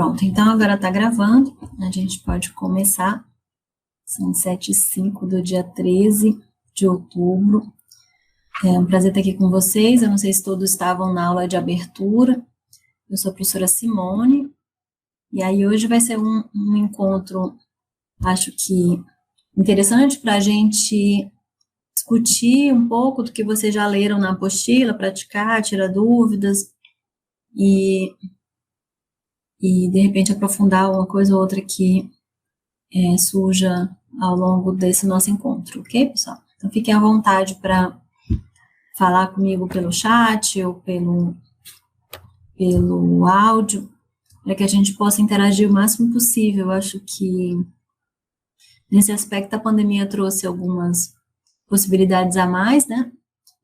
Pronto, então agora está gravando, a gente pode começar. São 7h05 do dia 13 de outubro. É um prazer estar aqui com vocês. Eu não sei se todos estavam na aula de abertura. Eu sou a professora Simone. E aí hoje vai ser um encontro, acho que interessante para a gente discutir um pouco do que vocês já leram na apostila, praticar, tirar dúvidas e de repente aprofundar uma coisa ou outra que surja ao longo desse nosso encontro, ok, pessoal? Então fiquem à vontade para falar comigo pelo chat ou pelo áudio, para que a gente possa interagir o máximo possível. Eu acho que nesse aspecto a pandemia trouxe algumas possibilidades a mais, né?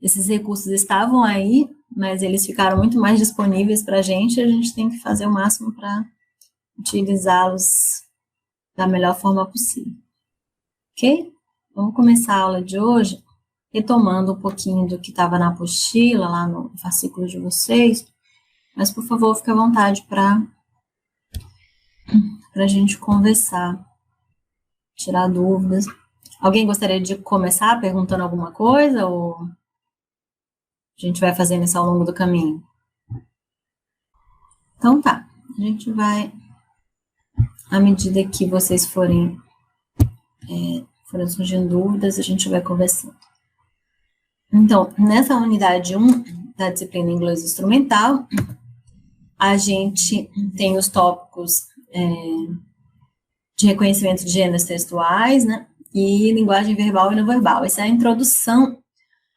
Esses recursos estavam aí, mas eles ficaram muito mais disponíveis para a gente tem que fazer o máximo para utilizá-los da melhor forma possível. Ok? Vamos começar a aula de hoje retomando um pouquinho do que estava na apostila, lá no fascículo de vocês, mas, por favor, fique à vontade para a gente conversar, tirar dúvidas. Alguém gostaria de começar perguntando alguma coisa, ou a gente vai fazendo isso ao longo do caminho? Então tá, a gente vai, à medida que vocês forem surgindo dúvidas, a gente vai conversando. Então, nessa unidade 1 da disciplina Inglês Instrumental, a gente tem os tópicos de reconhecimento de gêneros textuais, né, e linguagem verbal e não verbal. Essa é a introdução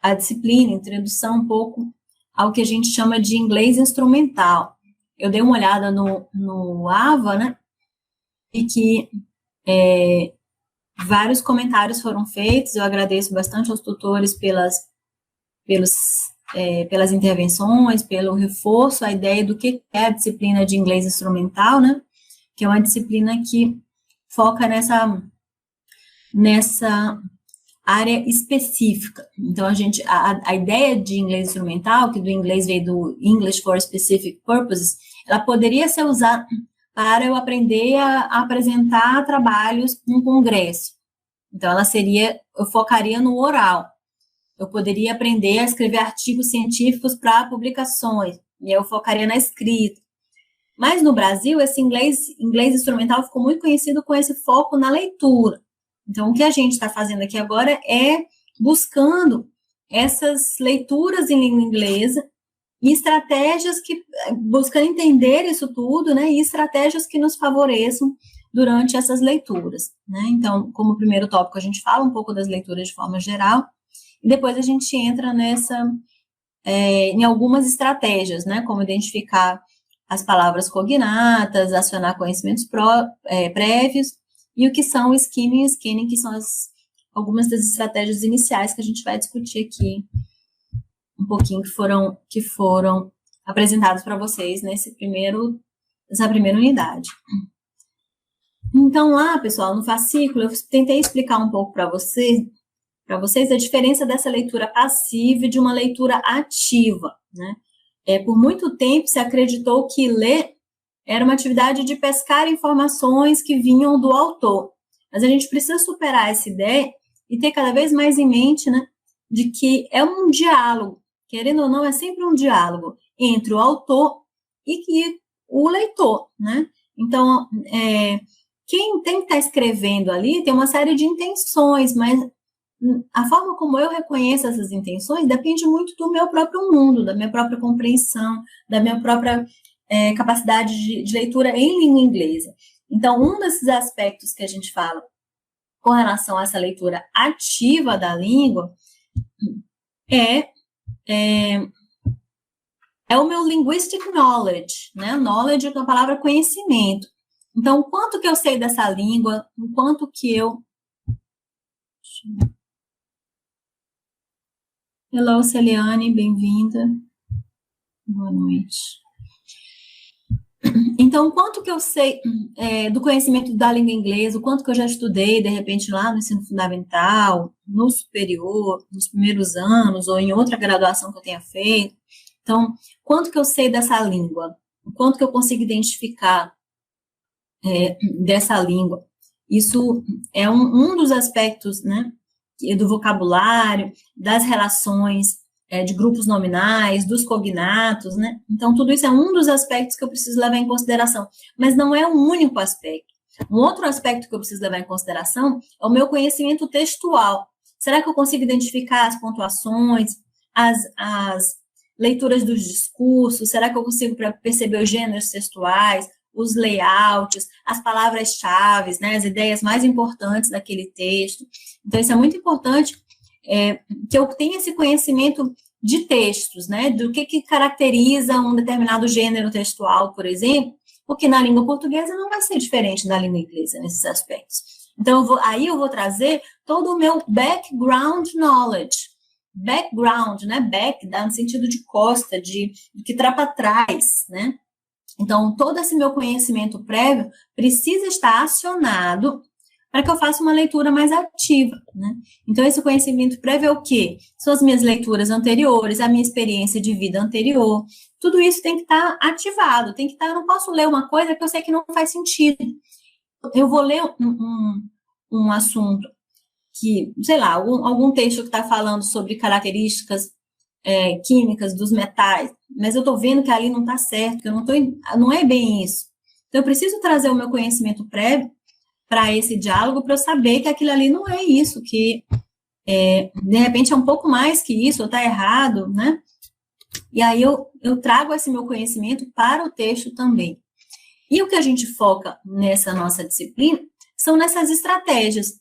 à disciplina, introdução um pouco ao que a gente chama de inglês instrumental. Eu dei uma olhada no AVA, né, e que vários comentários foram feitos. Eu agradeço bastante aos tutores pelas intervenções, pelo reforço, a ideia do que é a disciplina de inglês instrumental, né, que é uma disciplina que foca nessa área específica. Então, a ideia de inglês instrumental, que do inglês veio do English for Specific Purposes, ela poderia ser usada para eu aprender a apresentar trabalhos num congresso. Então, eu focaria no oral. Eu poderia aprender a escrever artigos científicos para publicações, e eu focaria na escrita. Mas no Brasil, esse inglês instrumental ficou muito conhecido com esse foco na leitura. Então, o que a gente está fazendo aqui agora é buscando essas leituras em língua inglesa e estratégias buscando entender isso tudo, né, e estratégias que nos favoreçam durante essas leituras, né? Então, como primeiro tópico, a gente fala um pouco das leituras de forma geral, e depois a gente entra em algumas estratégias, né, como identificar as palavras cognatas, acionar conhecimentos prévios, e o que são o skimming e scanning, que são algumas das estratégias iniciais que a gente vai discutir aqui um pouquinho, que foram apresentados para vocês nessa primeira unidade. Então, lá, pessoal, no fascículo, eu tentei explicar um pouco para vocês a diferença dessa leitura passiva e de uma leitura ativa, né? Por muito tempo se acreditou que ler era uma atividade de pescar informações que vinham do autor. Mas a gente precisa superar essa ideia e ter cada vez mais em mente, né, de que é um diálogo, querendo ou não, é sempre um diálogo entre o autor e o leitor, né? Então, quem tem que estar escrevendo ali tem uma série de intenções, mas a forma como eu reconheço essas intenções depende muito do meu próprio mundo, da minha própria compreensão, da minha própria capacidade de leitura em língua inglesa. Então, um desses aspectos que a gente fala com relação a essa leitura ativa da língua é o meu linguistic knowledge, né? Knowledge é a palavra conhecimento. Então, o quanto que eu sei dessa língua, o quanto que eu... Hello, Celiane, bem-vinda. Boa noite. Então, o quanto que eu sei do conhecimento da língua inglesa, o quanto que eu já estudei, de repente, lá no ensino fundamental, no superior, nos primeiros anos, ou em outra graduação que eu tenha feito. Então, quanto que eu sei dessa língua? O quanto que eu consigo identificar dessa língua. Isso é um dos aspectos, né, do vocabulário, das relações de grupos nominais, dos cognatos, né? Então, tudo isso é um dos aspectos que eu preciso levar em consideração, mas não é o único aspecto. Um outro aspecto que eu preciso levar em consideração é o meu conhecimento textual. Será que eu consigo identificar as pontuações, as leituras dos discursos? Será que eu consigo perceber os gêneros textuais, os layouts, as palavras-chave, né, as ideias mais importantes daquele texto? Então, isso é muito importante, que eu tenha esse conhecimento de textos, né, do que caracteriza um determinado gênero textual, por exemplo, porque na língua portuguesa não vai ser diferente da língua inglesa nesses aspectos. Então, eu vou trazer todo o meu background knowledge. Background, né, back dá no sentido de costa, de que está para trás, né? Então, todo esse meu conhecimento prévio precisa estar acionado para que eu faça uma leitura mais ativa, né? Então, esse conhecimento prévio é o quê? São as minhas leituras anteriores, a minha experiência de vida anterior. Tudo isso tem que estar ativado, tem que estar. Eu não posso ler uma coisa que eu sei que não faz sentido. Eu vou ler um assunto que, sei lá, algum texto que está falando sobre características químicas dos metais, mas eu estou vendo que ali não está certo, que não é bem isso. Então, eu preciso trazer o meu conhecimento prévio para esse diálogo, para eu saber que aquilo ali não é isso, que de repente é um pouco mais que isso, ou está errado, né? E aí eu trago esse meu conhecimento para o texto também. E o que a gente foca nessa nossa disciplina são nessas estratégias.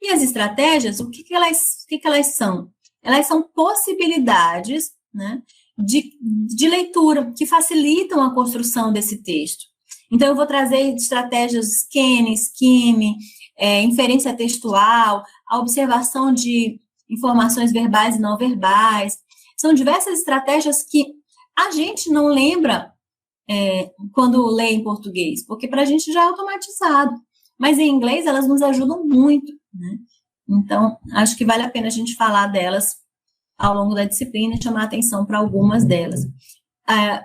E as estratégias, o que elas são? Elas são possibilidades, né, de leitura que facilitam a construção desse texto. Então, eu vou trazer estratégias scanning, skimming, inferência textual, a observação de informações verbais e não verbais. São diversas estratégias que a gente não lembra quando lê em português, porque para a gente já é automatizado. Mas em inglês elas nos ajudam muito, né? Então, acho que vale a pena a gente falar delas ao longo da disciplina e chamar atenção para algumas delas.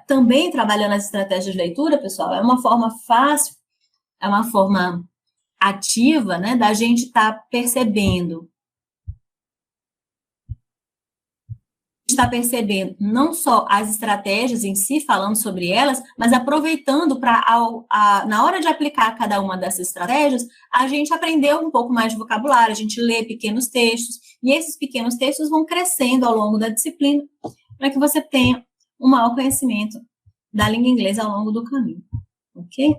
Também trabalhando as estratégias de leitura, pessoal, é uma forma fácil, é uma forma ativa, né, da gente estar percebendo não só as estratégias em si, falando sobre elas, mas aproveitando para, na hora de aplicar cada uma dessas estratégias, a gente aprender um pouco mais de vocabulário, a gente lê pequenos textos, e esses pequenos textos vão crescendo ao longo da disciplina, para que você tenha um maior conhecimento da língua inglesa ao longo do caminho, ok?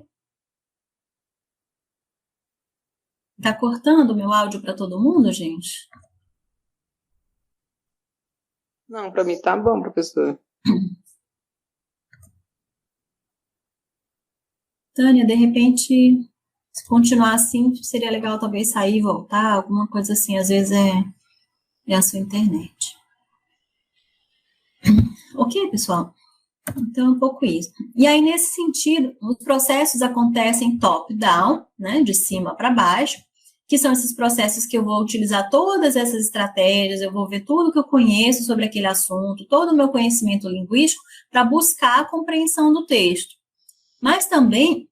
Tá cortando o meu áudio para todo mundo, gente? Não, para mim tá bom, professor. Tânia, de repente, se continuar assim, seria legal talvez sair e voltar, alguma coisa assim, às vezes é a sua internet. Ok, pessoal? Então, é um pouco isso. E aí, nesse sentido, os processos acontecem top-down, né, de cima para baixo, que são esses processos que eu vou utilizar todas essas estratégias, eu vou ver tudo que eu conheço sobre aquele assunto, todo o meu conhecimento linguístico, para buscar a compreensão do texto. Mas também,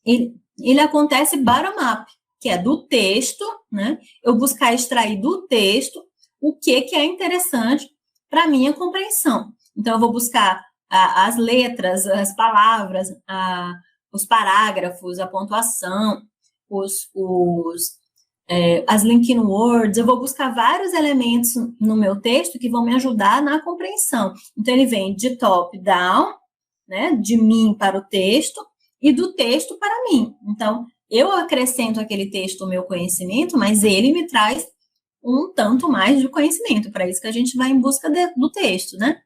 ele acontece bottom-up, que é do texto, né, eu buscar extrair do texto o que é interessante para a minha compreensão. Então, eu vou buscar as letras, as palavras, os parágrafos, a pontuação, as linking words, eu vou buscar vários elementos no meu texto que vão me ajudar na compreensão. Então, ele vem de top down, né, de mim para o texto, e do texto para mim. Então, eu acrescento aquele texto o meu conhecimento, mas ele me traz um tanto mais de conhecimento, para isso que a gente vai em busca do texto, né?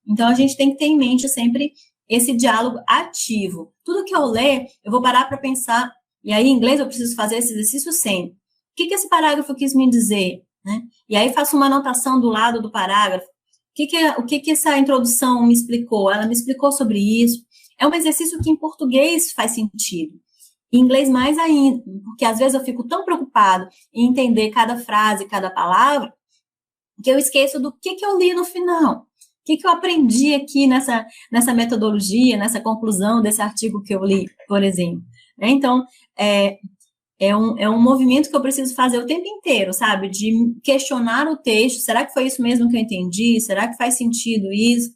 Então, a gente tem que ter em mente sempre esse diálogo ativo. Tudo que eu ler, eu vou parar para pensar, e aí em inglês eu preciso fazer esse exercício sempre. O que esse parágrafo quis me dizer? Né? E aí faço uma anotação do lado do parágrafo. O que essa introdução me explicou? Ela me explicou sobre isso. É um exercício que em português faz sentido. Em inglês mais ainda, porque às vezes eu fico tão preocupado em entender cada frase, cada palavra, que eu esqueço do que eu li no final. O que eu aprendi aqui nessa metodologia, nessa conclusão desse artigo que eu li, por exemplo. né? Então, é um movimento que eu preciso fazer o tempo inteiro, sabe? De questionar o texto, será que foi isso mesmo que eu entendi? Será que faz sentido isso?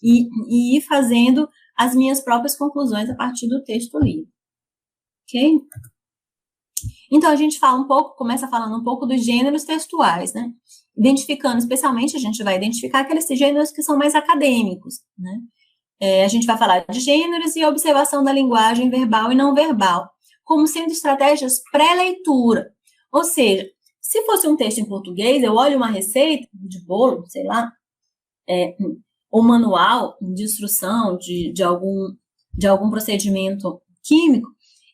E ir fazendo as minhas próprias conclusões a partir do texto lido. Ok? Então, a gente começa falando um pouco dos gêneros textuais, né? Identificando, especialmente, a gente vai identificar aqueles gêneros que são mais acadêmicos, né? A gente vai falar de gêneros e observação da linguagem verbal e não verbal, como sendo estratégias pré-leitura. Ou seja, se fosse um texto em português, eu olho uma receita de bolo, sei lá, ou manual de instrução de algum procedimento químico,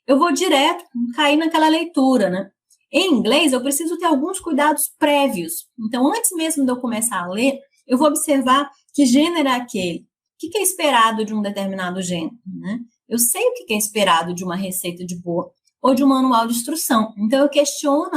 eu vou direto cair naquela leitura, né? Em inglês, eu preciso ter alguns cuidados prévios. Então, antes mesmo de eu começar a ler, eu vou observar que gênero é aquele, o que é esperado de um determinado gênero, né? Eu sei o que é esperado de uma receita de bolo ou de um manual de instrução. Então, eu questiono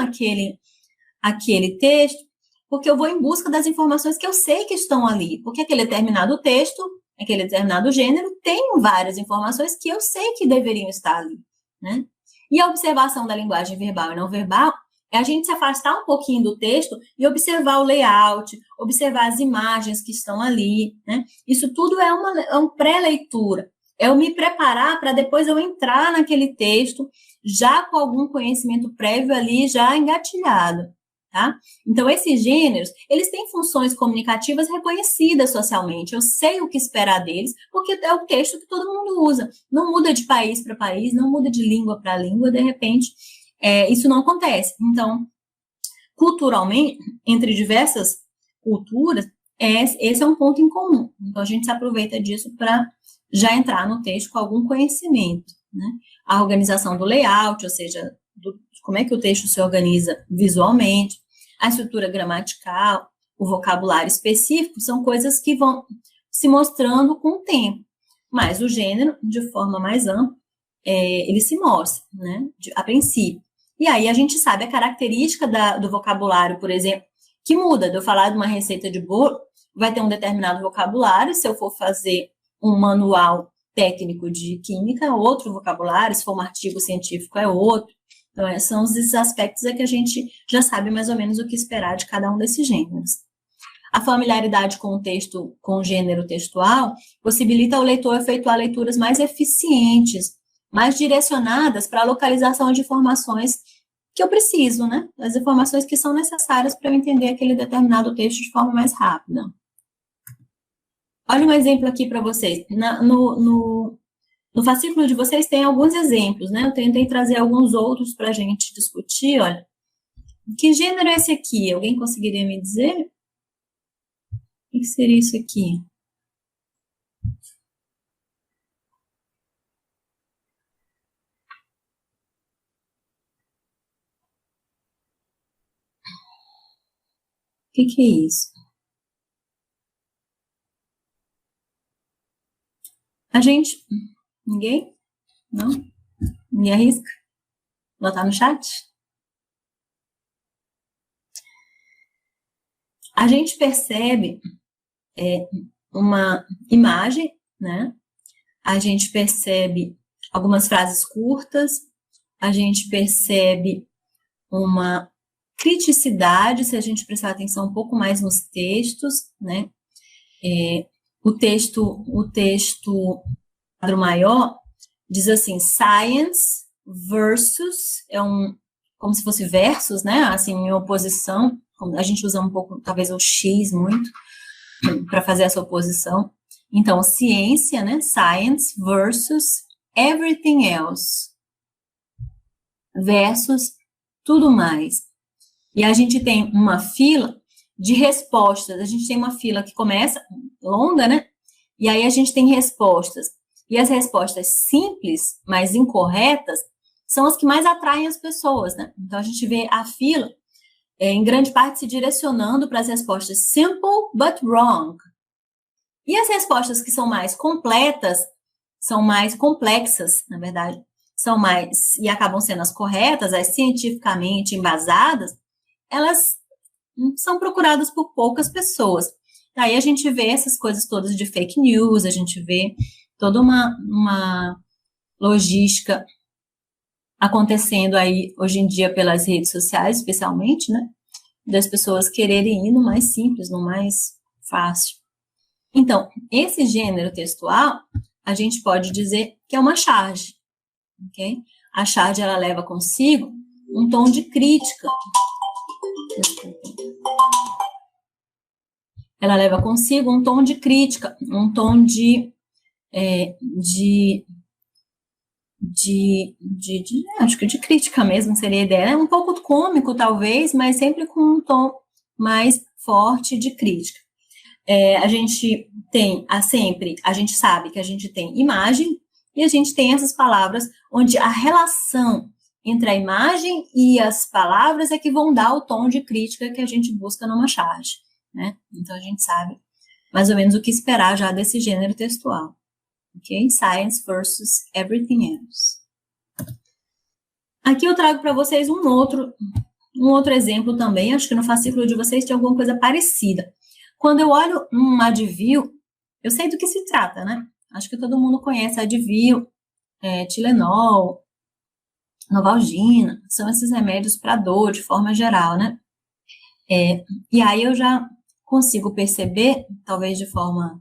aquele texto, porque eu vou em busca das informações que eu sei que estão ali. Porque aquele determinado texto, aquele determinado gênero, tem várias informações que eu sei que deveriam estar ali, né? E a observação da linguagem verbal e não verbal é a gente se afastar um pouquinho do texto e observar o layout, observar as imagens que estão ali, né? Isso tudo é uma pré-leitura. É eu me preparar para depois eu entrar naquele texto já com algum conhecimento prévio ali já engatilhado, tá? Então, esses gêneros, eles têm funções comunicativas reconhecidas socialmente. Eu sei o que esperar deles, porque é o texto que todo mundo usa. Não muda de país para país, não muda de língua para língua, de repente, isso não acontece. Então, culturalmente, entre diversas culturas, esse é um ponto em comum. Então, a gente se aproveita disso para já entrar no texto com algum conhecimento, né? A organização do layout, ou seja, como é que o texto se organiza visualmente, a estrutura gramatical, o vocabulário específico, são coisas que vão se mostrando com o tempo. Mas o gênero, de forma mais ampla, ele se mostra, né, a princípio. E aí a gente sabe a característica do vocabulário, por exemplo, que muda. De eu falar de uma receita de bolo, vai ter um determinado vocabulário. Se eu for fazer um manual técnico de química, outro vocabulário. Se for um artigo científico, é outro. Então, são esses aspectos que a gente já sabe mais ou menos o que esperar de cada um desses gêneros. A familiaridade com o texto, com o gênero textual, possibilita ao leitor efetuar leituras mais eficientes, mais direcionadas para a localização de informações que eu preciso, né? As informações que são necessárias para eu entender aquele determinado texto de forma mais rápida. Olha um exemplo aqui para vocês. No fascículo de vocês tem alguns exemplos, né? Eu tentei trazer alguns outros para a gente discutir. Olha, que gênero é esse aqui? Alguém conseguiria me dizer? O que seria isso aqui? O que é isso? A gente... Ninguém? Não? Ninguém arrisca? Botar no chat? A gente percebe uma imagem, né? A gente percebe algumas frases curtas, a gente percebe uma criticidade, se a gente prestar atenção um pouco mais nos textos, né? O texto quadro maior diz assim, science versus, como se fosse versus, né? Assim, em oposição, a gente usa um pouco, talvez o X muito, para fazer essa oposição. Então, ciência, né? Science versus everything else. Versus tudo mais. E a gente tem uma fila de respostas. A gente tem uma fila que começa longa, né? E aí a gente tem respostas. E as respostas simples, mas incorretas, são as que mais atraem as pessoas, né? Então, a gente vê a fila, em grande parte, se direcionando para as respostas simple but wrong. E as respostas que são mais completas, são mais complexas, na verdade, são mais, e acabam sendo as corretas, as cientificamente embasadas, elas são procuradas por poucas pessoas. Aí a gente vê essas coisas todas de fake news, a gente vê toda uma logística acontecendo aí hoje em dia pelas redes sociais, especialmente, né? Das pessoas quererem ir no mais simples, no mais fácil. Então, esse gênero textual, a gente pode dizer que é uma charge, ok? A charge, ela leva consigo um tom de crítica. Ela leva consigo um tom de crítica, um tom acho que de crítica mesmo seria a ideia. É um pouco cômico, talvez, mas sempre com um tom mais forte de crítica. A gente tem a gente sabe que a gente tem imagem e a gente tem essas palavras onde a relação entre a imagem e as palavras é que vão dar o tom de crítica que a gente busca numa charge, né? Então a gente sabe mais ou menos o que esperar já desse gênero textual. Ok? Science versus everything else. Aqui eu trago para vocês um outro exemplo também. Acho que no fascículo de vocês tem alguma coisa parecida. Quando eu olho um Advil, eu sei do que se trata, né? Acho que todo mundo conhece Advil, Tilenol, Novalgina, são esses remédios para dor de forma geral, né? E aí eu já consigo perceber, talvez de forma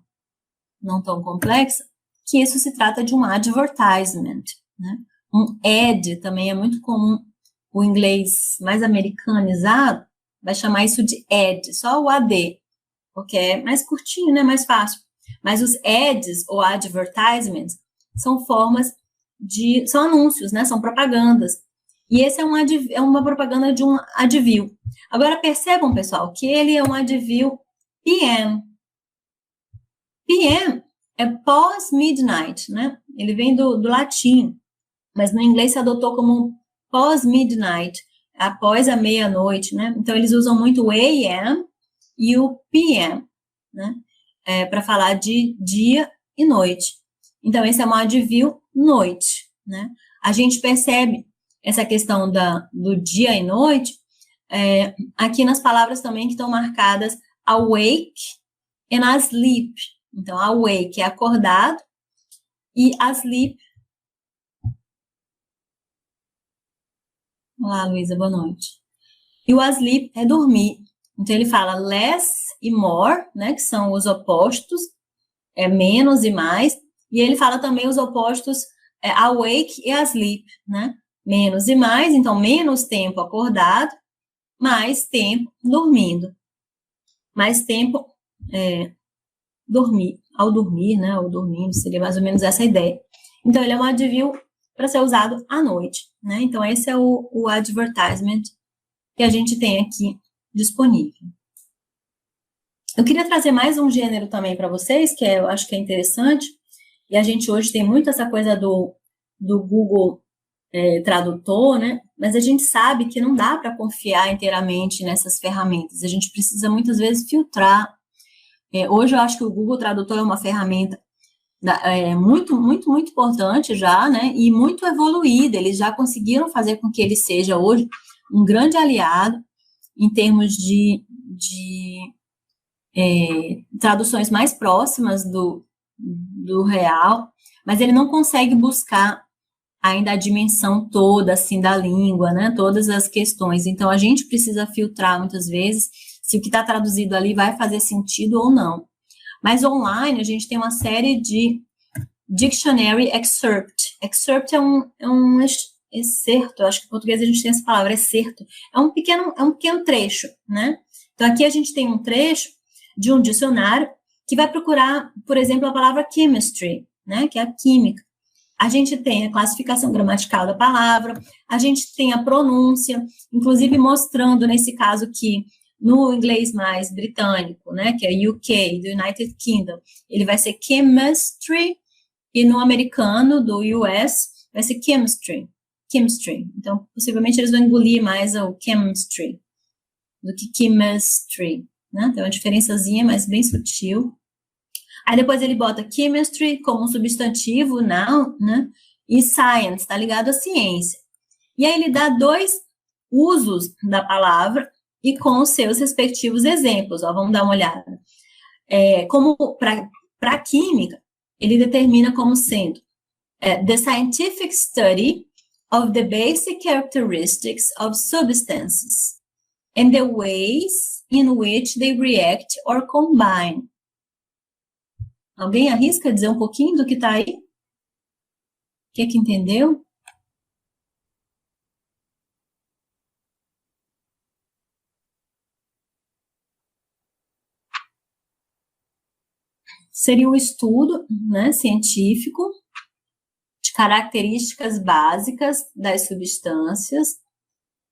não tão complexa, que isso se trata de um advertisement, né? Um ad também é muito comum, o inglês mais americanizado vai chamar isso de ad, só o AD, porque é mais curtinho, né, mais fácil. Mas os ads ou advertisements são são anúncios, né, são propagandas. E esse é uma propaganda de um Advil. Agora percebam, pessoal, que ele é um Advil PM. PM é pós-midnight, né? Ele vem do latim, mas no inglês se adotou como pós-midnight, após a meia-noite, né? Então eles usam muito o AM e o PM, né? Para falar de dia e noite. Então esse é um Advil noite, né? A gente percebe essa questão do dia e noite aqui nas palavras também que estão marcadas awake and asleep. Então, awake é acordado e asleep. Olá, Luísa, boa noite. E o asleep é dormir. Então, ele fala less e more, né, que são os opostos, menos e mais. E ele fala também os opostos awake e asleep, né? Menos e mais, então menos tempo acordado, mais tempo dormindo. Mais tempo ao dormir, né, ou dormindo, seria mais ou menos essa ideia. Então, ele é um Advil para ser usado à noite, né? Então, esse é o advertisement que a gente tem aqui disponível. Eu queria trazer mais um gênero também para vocês, que eu acho que é interessante, e a gente hoje tem muito essa coisa do Google Tradutor, né? Mas a gente sabe que não dá para confiar inteiramente nessas ferramentas. A gente precisa muitas vezes filtrar. Hoje eu acho que o Google Tradutor é uma ferramenta muito, muito, muito importante já, né? E muito evoluída. Eles já conseguiram fazer com que ele seja hoje um grande aliado em termos de traduções mais próximas do real, mas ele não consegue buscar ainda a dimensão toda, assim, da língua, né? Todas as questões. Então, a gente precisa filtrar muitas vezes se o que está traduzido ali vai fazer sentido ou não. Mas online, a gente tem uma série de dictionary excerpt. Excerpt é um excerto, acho que em português a gente tem essa palavra, excerto. É um pequeno trecho, né? Então, aqui a gente tem um trecho de um dicionário que vai procurar, por exemplo, a palavra chemistry, né? Que é a química. A gente tem a classificação gramatical da palavra, a gente tem a pronúncia, inclusive mostrando, nesse caso, que no inglês mais britânico, né, que é UK, do United Kingdom, ele vai ser chemistry, e no americano, do US, vai ser chemistry. Então, possivelmente, eles vão engolir mais o chemistry do que chemistry, né? Tem uma diferençazinha, mas bem sutil. Aí depois ele bota chemistry como um substantivo, noun, né? E science, tá ligado à ciência. E aí ele dá 2 usos da palavra e com os seus respectivos exemplos. Ó, vamos dar uma olhada. Como para a química, ele determina como sendo the scientific study of the basic characteristics of substances and the ways in which they react or combine. Alguém arrisca dizer um pouquinho do que está aí? O que entendeu? Seria um estudo, né, científico de características básicas das substâncias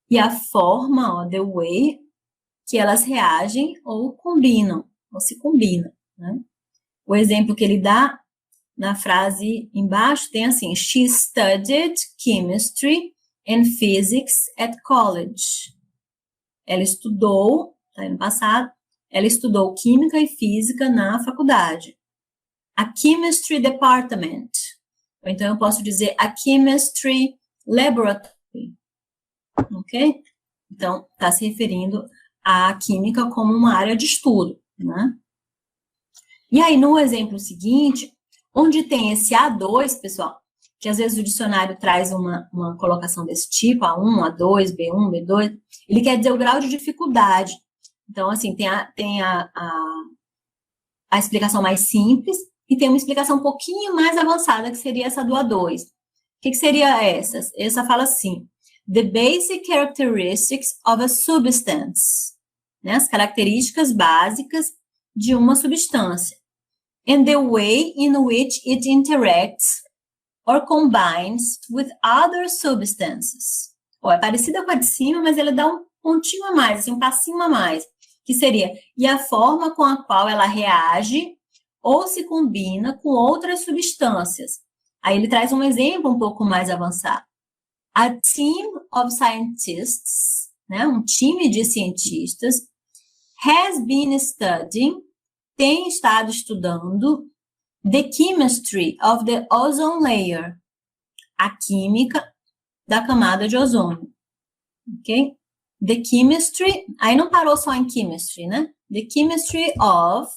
e a forma, the way, que elas reagem ou combinam, ou se combinam, né? O exemplo que ele dá na frase embaixo tem assim: She studied chemistry and physics at college. Ela estudou, tá, no passado, ela estudou química e física na faculdade. A chemistry department. Ou então eu posso dizer a chemistry laboratory. Ok? Então, está se referindo à química como uma área de estudo, né? E aí, no exemplo seguinte, onde tem esse A2, pessoal, que às vezes o dicionário traz uma colocação desse tipo, A1, A2, B1, B2, ele quer dizer o grau de dificuldade. Então, assim, tem a explicação mais simples e tem uma explicação um pouquinho mais avançada, que seria essa do A2. O que seria essa? Essa fala assim: the basic characteristics of a substance. Né? As características básicas de uma substância. And the way in which it interacts or combines with other substances. É parecida com a de cima, mas ela dá um pontinho a mais, assim, um passinho a mais, que seria, e a forma com a qual ela reage ou se combina com outras substâncias. Aí ele traz um exemplo um pouco mais avançado. A team of scientists, né, um time de cientistas, has been studying, tem estado estudando, the chemistry of the ozone layer, a química da camada de ozônio, ok? The chemistry, aí não parou só em chemistry, né? The chemistry of,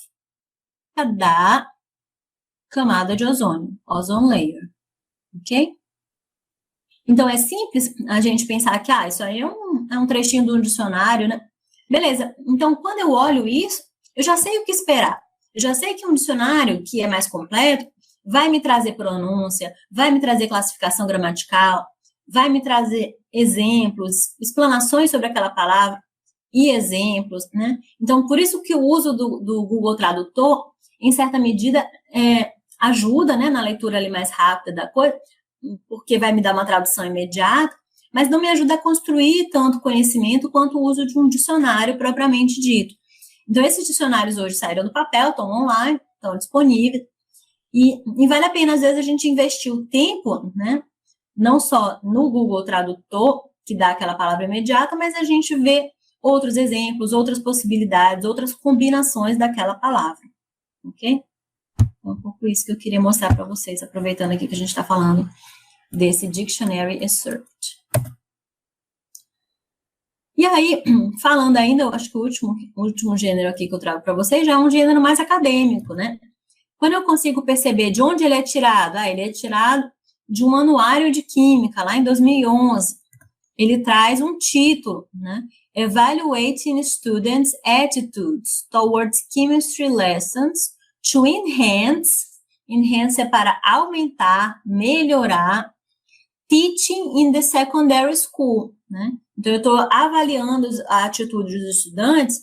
da camada de ozônio, ozone layer, ok? Então, é simples a gente pensar que, isso aí é um trechinho do dicionário, né? Beleza, então, quando eu olho isso, eu já sei o que esperar. Eu já sei que um dicionário que é mais completo vai me trazer pronúncia, vai me trazer classificação gramatical, vai me trazer exemplos, explanações sobre aquela palavra e exemplos, né? Então, por isso que o uso do Google Tradutor, em certa medida, ajuda, né, na leitura ali mais rápida da coisa, porque vai me dar uma tradução imediata, mas não me ajuda a construir tanto conhecimento quanto o uso de um dicionário propriamente dito. Então, esses dicionários hoje saíram do papel, estão online, estão disponíveis, e vale a pena, às vezes, a gente investir o tempo, né, não só no Google Tradutor, que dá aquela palavra imediata, mas a gente vê outros exemplos, outras possibilidades, outras combinações daquela palavra, ok? É um pouco isso que eu queria mostrar para vocês, aproveitando aqui que a gente está falando desse Dictionary Insert. E aí, falando ainda, eu acho que o último gênero aqui que eu trago para vocês já é um gênero mais acadêmico, né? Quando eu consigo perceber de onde ele é tirado, ele é tirado de um anuário de química, lá em 2011. Ele traz um título, né? Evaluating Students' Attitudes Towards Chemistry Lessons to Enhance é para aumentar, melhorar, Teaching in the Secondary School, né? Então, eu estou avaliando a atitude dos estudantes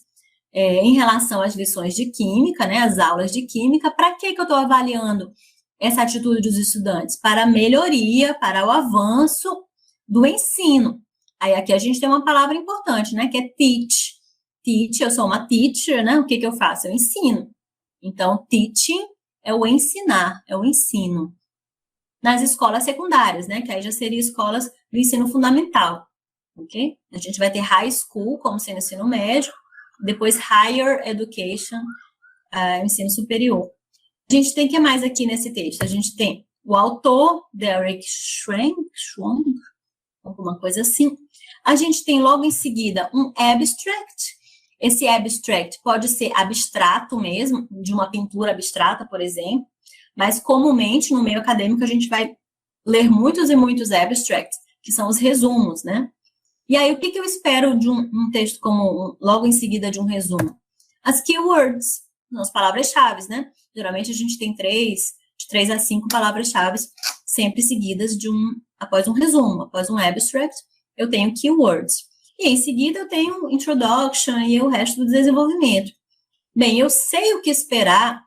em relação às lições de química, né, as aulas de química. Para que eu estou avaliando essa atitude dos estudantes? Para a melhoria, para o avanço do ensino. Aí, aqui a gente tem uma palavra importante, né, que é teach. Teach, eu sou uma teacher, né, o que eu faço? Eu ensino. Então, teaching é o ensinar, é o ensino. Nas escolas secundárias, né, que aí já seria escolas do ensino fundamental. Ok? A gente vai ter high school, como sendo ensino médio, depois higher education, ensino superior. A gente tem o que mais aqui nesse texto? A gente tem o autor, Derek Schwang, alguma coisa assim. A gente tem logo em seguida um abstract. Esse abstract pode ser abstrato mesmo, de uma pintura abstrata, por exemplo, mas comumente no meio acadêmico a gente vai ler muitos e muitos abstracts, que são os resumos, né? E aí, o que eu espero de um texto como, logo em seguida de um resumo? As keywords, as palavras-chave, né? Geralmente a gente tem de 3 a 5 palavras-chave, sempre seguidas após um resumo, após um abstract, eu tenho keywords. E em seguida eu tenho introduction e o resto do desenvolvimento. Bem, eu sei o que esperar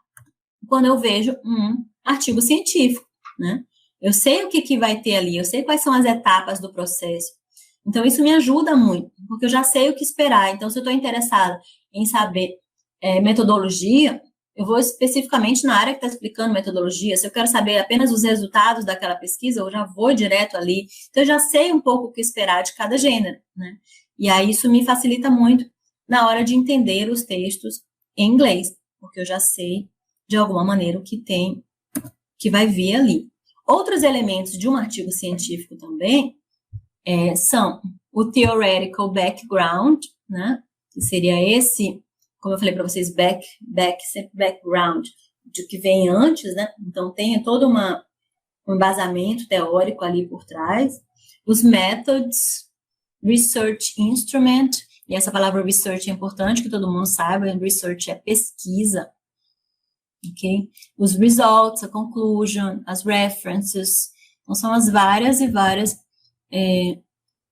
quando eu vejo um artigo científico, né? Eu sei o que vai ter ali, eu sei quais são as etapas do processo. Então, isso me ajuda muito, porque eu já sei o que esperar. Então, se eu estou interessada em saber metodologia, eu vou especificamente na área que está explicando metodologia. Se eu quero saber apenas os resultados daquela pesquisa, eu já vou direto ali. Então, eu já sei um pouco o que esperar de cada gênero, né? E aí, isso me facilita muito na hora de entender os textos em inglês, porque eu já sei, de alguma maneira, o que vai vir ali. Outros elementos de um artigo científico também são o theoretical background, né? Que seria esse, como eu falei para vocês, sempre background, de que vem antes, né? Então, tem todo um embasamento teórico ali por trás. Os methods, research instrument, e essa palavra research é importante que todo mundo saiba, research é pesquisa, ok? Os results, a conclusion, as references, então são as várias e várias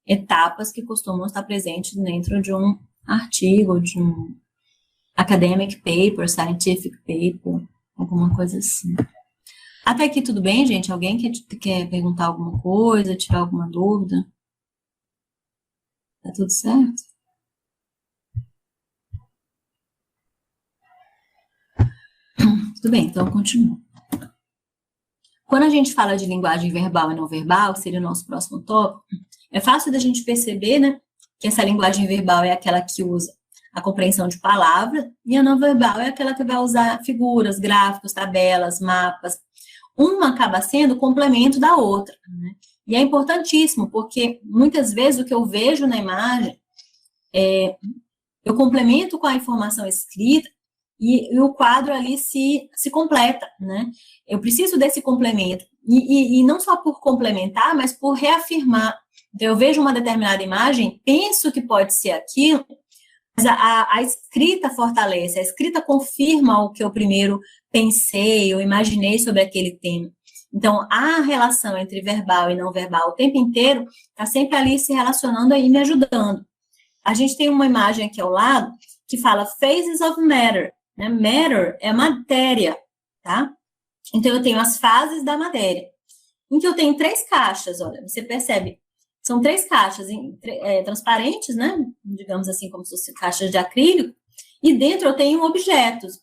etapas que costumam estar presentes dentro de um artigo, de um academic paper, scientific paper, alguma coisa assim. Até aqui tudo bem, gente? Alguém quer perguntar alguma coisa, tirar alguma dúvida? Tá tudo certo? Tudo bem, então eu continuo. Quando a gente fala de linguagem verbal e não verbal, que seria o nosso próximo tópico, é fácil da gente perceber, né, que essa linguagem verbal é aquela que usa a compreensão de palavras, e a não verbal é aquela que vai usar figuras, gráficos, tabelas, mapas. Uma acaba sendo complemento da outra, né? E é importantíssimo, porque muitas vezes o que eu vejo na imagem, eu complemento com a informação escrita, e o quadro ali se completa, né? Eu preciso desse complemento, e não só por complementar, mas por reafirmar. Então, eu vejo uma determinada imagem, penso que pode ser aquilo, mas a escrita fortalece, a escrita confirma o que eu primeiro pensei, eu imaginei sobre aquele tema. Então, a relação entre verbal e não verbal o tempo inteiro está sempre ali se relacionando e me ajudando. A gente tem uma imagem aqui ao lado que fala phases of matter, né? Matter é matéria, tá? Então, eu tenho as fases da matéria. Então, eu tenho 3 caixas, olha, você percebe, são 3 caixas transparentes, né? Digamos assim, como se fossem caixas de acrílico, e dentro eu tenho objetos,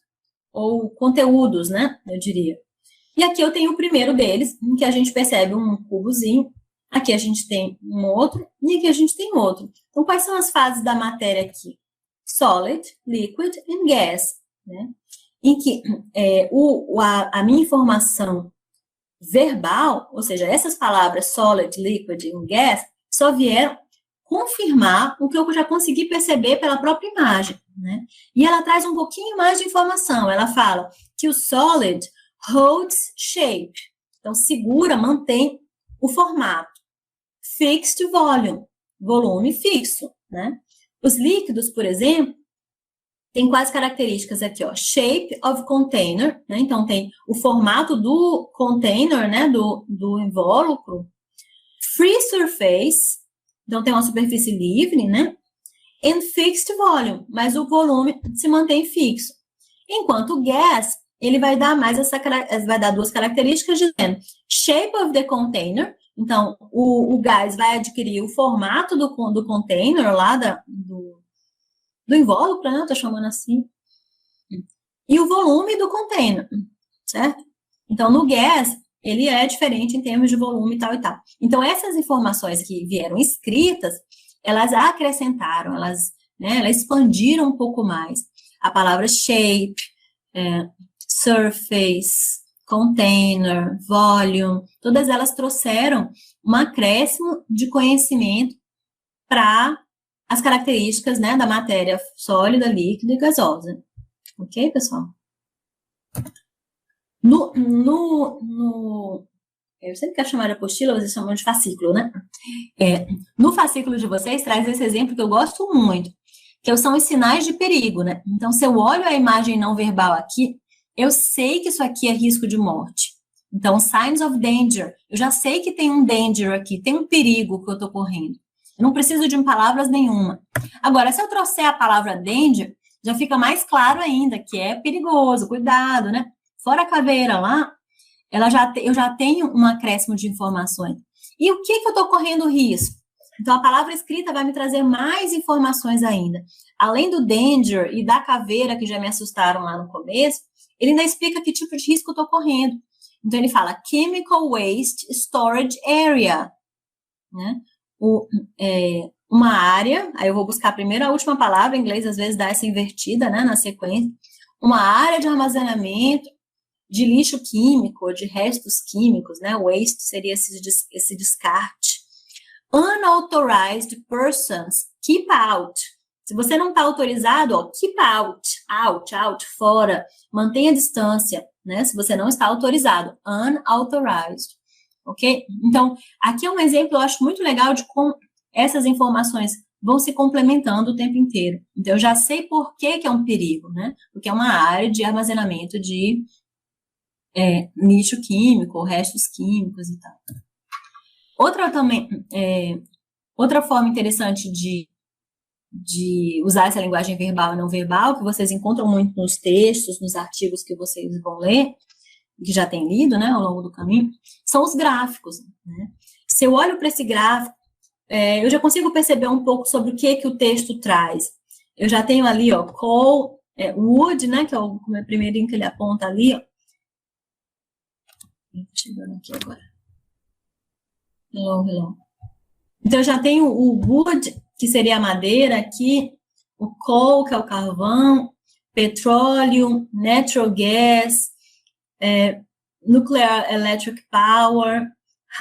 ou conteúdos, né? Eu diria. E aqui eu tenho o primeiro deles, em que a gente percebe um cubozinho, aqui a gente tem um outro, e aqui a gente tem outro. Então, quais são as fases da matéria aqui? Solid, liquid and gas, né? Em que a minha informação verbal, ou seja, essas palavras solid, liquid e gas, só vieram confirmar o que eu já consegui perceber pela própria imagem, né? E ela traz um pouquinho mais de informação. Ela fala que o solid holds shape, então segura, mantém o formato. Fixed volume, volume fixo, né? Os líquidos, por exemplo, tem quais características aqui, ó? Shape of container, né? Então, tem o formato do container, né? Do invólucro. Free surface, então tem uma superfície livre, né? And fixed volume, mas o volume se mantém fixo. Enquanto o gas, ele vai dar vai dar 2 características dizendo shape of the container, então o gás vai adquirir o formato do container lá do invólucro, né? Eu tô chamando assim. E o volume do container, certo? Então, no gas, ele é diferente em termos de volume e tal e tal. Então, essas informações que vieram escritas, elas acrescentaram, elas expandiram um pouco mais. A palavra shape, surface, container, volume, todas elas trouxeram um acréscimo de conhecimento para as características, né, da matéria sólida, líquida e gasosa. Ok, pessoal? eu sempre quero chamar de apostila, vocês chamam de fascículo, né? No fascículo de vocês, traz esse exemplo que eu gosto muito, que são os sinais de perigo, né? Então, se eu olho a imagem não verbal aqui, eu sei que isso aqui é risco de morte. Então, signs of danger, eu já sei que tem um danger aqui, tem um perigo que eu estou correndo. Eu não preciso de palavras nenhuma. Agora, se eu trouxer a palavra danger, já fica mais claro ainda que é perigoso, cuidado, né? Fora a caveira lá, eu já tenho um acréscimo de informações. E o que eu estou correndo risco? Então, a palavra escrita vai me trazer mais informações ainda. Além do danger e da caveira, que já me assustaram lá no começo, ele ainda explica que tipo de risco eu estou correndo. Então, ele fala Chemical Waste Storage Area, né? Uma área, aí eu vou buscar primeiro a última palavra, em inglês às vezes dá essa invertida, né, na sequência. Uma área de armazenamento de lixo químico, de restos químicos, né? Waste seria esse descarte. Unauthorized persons, keep out. Se você não está autorizado, ó, keep out, fora. Mantenha a distância, né? Se você não está autorizado, unauthorized, ok? Então, aqui é um exemplo, eu acho muito legal de como essas informações vão se complementando o tempo inteiro. Então, eu já sei por que é um perigo, né? Porque é uma área de armazenamento de lixo químico, restos químicos e tal. Outra forma interessante de usar essa linguagem verbal e não verbal, que vocês encontram muito nos textos, nos artigos que vocês vão ler, que já têm lido, né, ao longo do caminho, são os gráficos, né? Se eu olho para esse gráfico, eu já consigo perceber um pouco sobre o que o texto traz. Eu já tenho ali, ó, coal, wood, né, que é o primeirinho que ele aponta ali, ó. Chegando aqui agora. Hello. Então, eu já tenho o wood, que seria a madeira aqui, o coal, que é o carvão, petróleo, natural gas, nuclear electric power,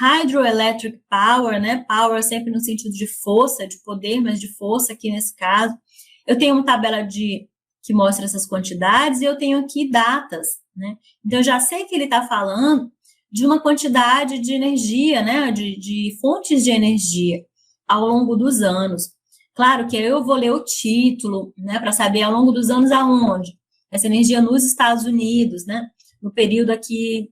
hydroelectric power, né? Power sempre no sentido de força, de poder, mas de força aqui nesse caso. Eu tenho uma tabela que mostra essas quantidades e eu tenho aqui datas, né? Então, eu já sei que ele está falando de uma quantidade de energia, né, de fontes de energia ao longo dos anos. Claro que eu vou ler o título, né, para saber ao longo dos anos aonde. Essa energia nos Estados Unidos, né, no período aqui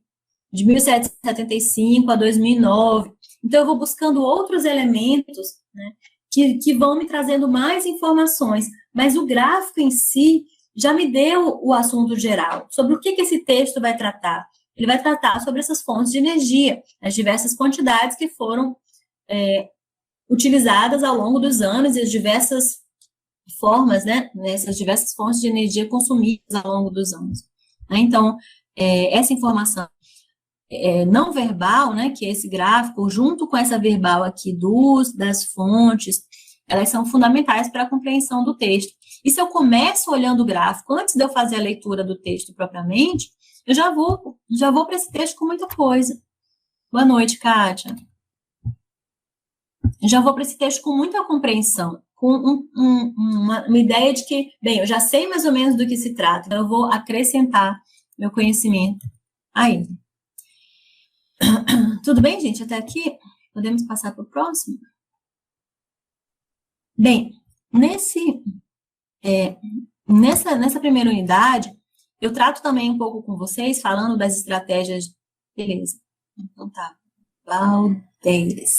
de 1775 a 2009. Então, eu vou buscando outros elementos, né, que vão me trazendo mais informações, mas o gráfico em si já me deu o assunto geral, sobre o que esse texto vai tratar. Ele vai tratar sobre essas fontes de energia, as diversas quantidades que foram utilizadas ao longo dos anos e as diversas formas, né, essas diversas fontes de energia consumidas ao longo dos anos. Então, essa informação não verbal, né, que é esse gráfico, junto com essa verbal aqui das fontes, elas são fundamentais para a compreensão do texto. E se eu começo olhando o gráfico, antes de eu fazer a leitura do texto propriamente, eu já vou para esse texto com muita coisa. Boa noite, Kátia. Eu já vou para esse texto com muita compreensão, com uma ideia de que, bem, eu já sei mais ou menos do que se trata, então eu vou acrescentar meu conhecimento a ele. Tudo bem, gente? Até aqui? Podemos passar para o próximo? Bem, nessa primeira unidade, eu trato também um pouco com vocês, falando das estratégias. Beleza. Então tá. Valdez.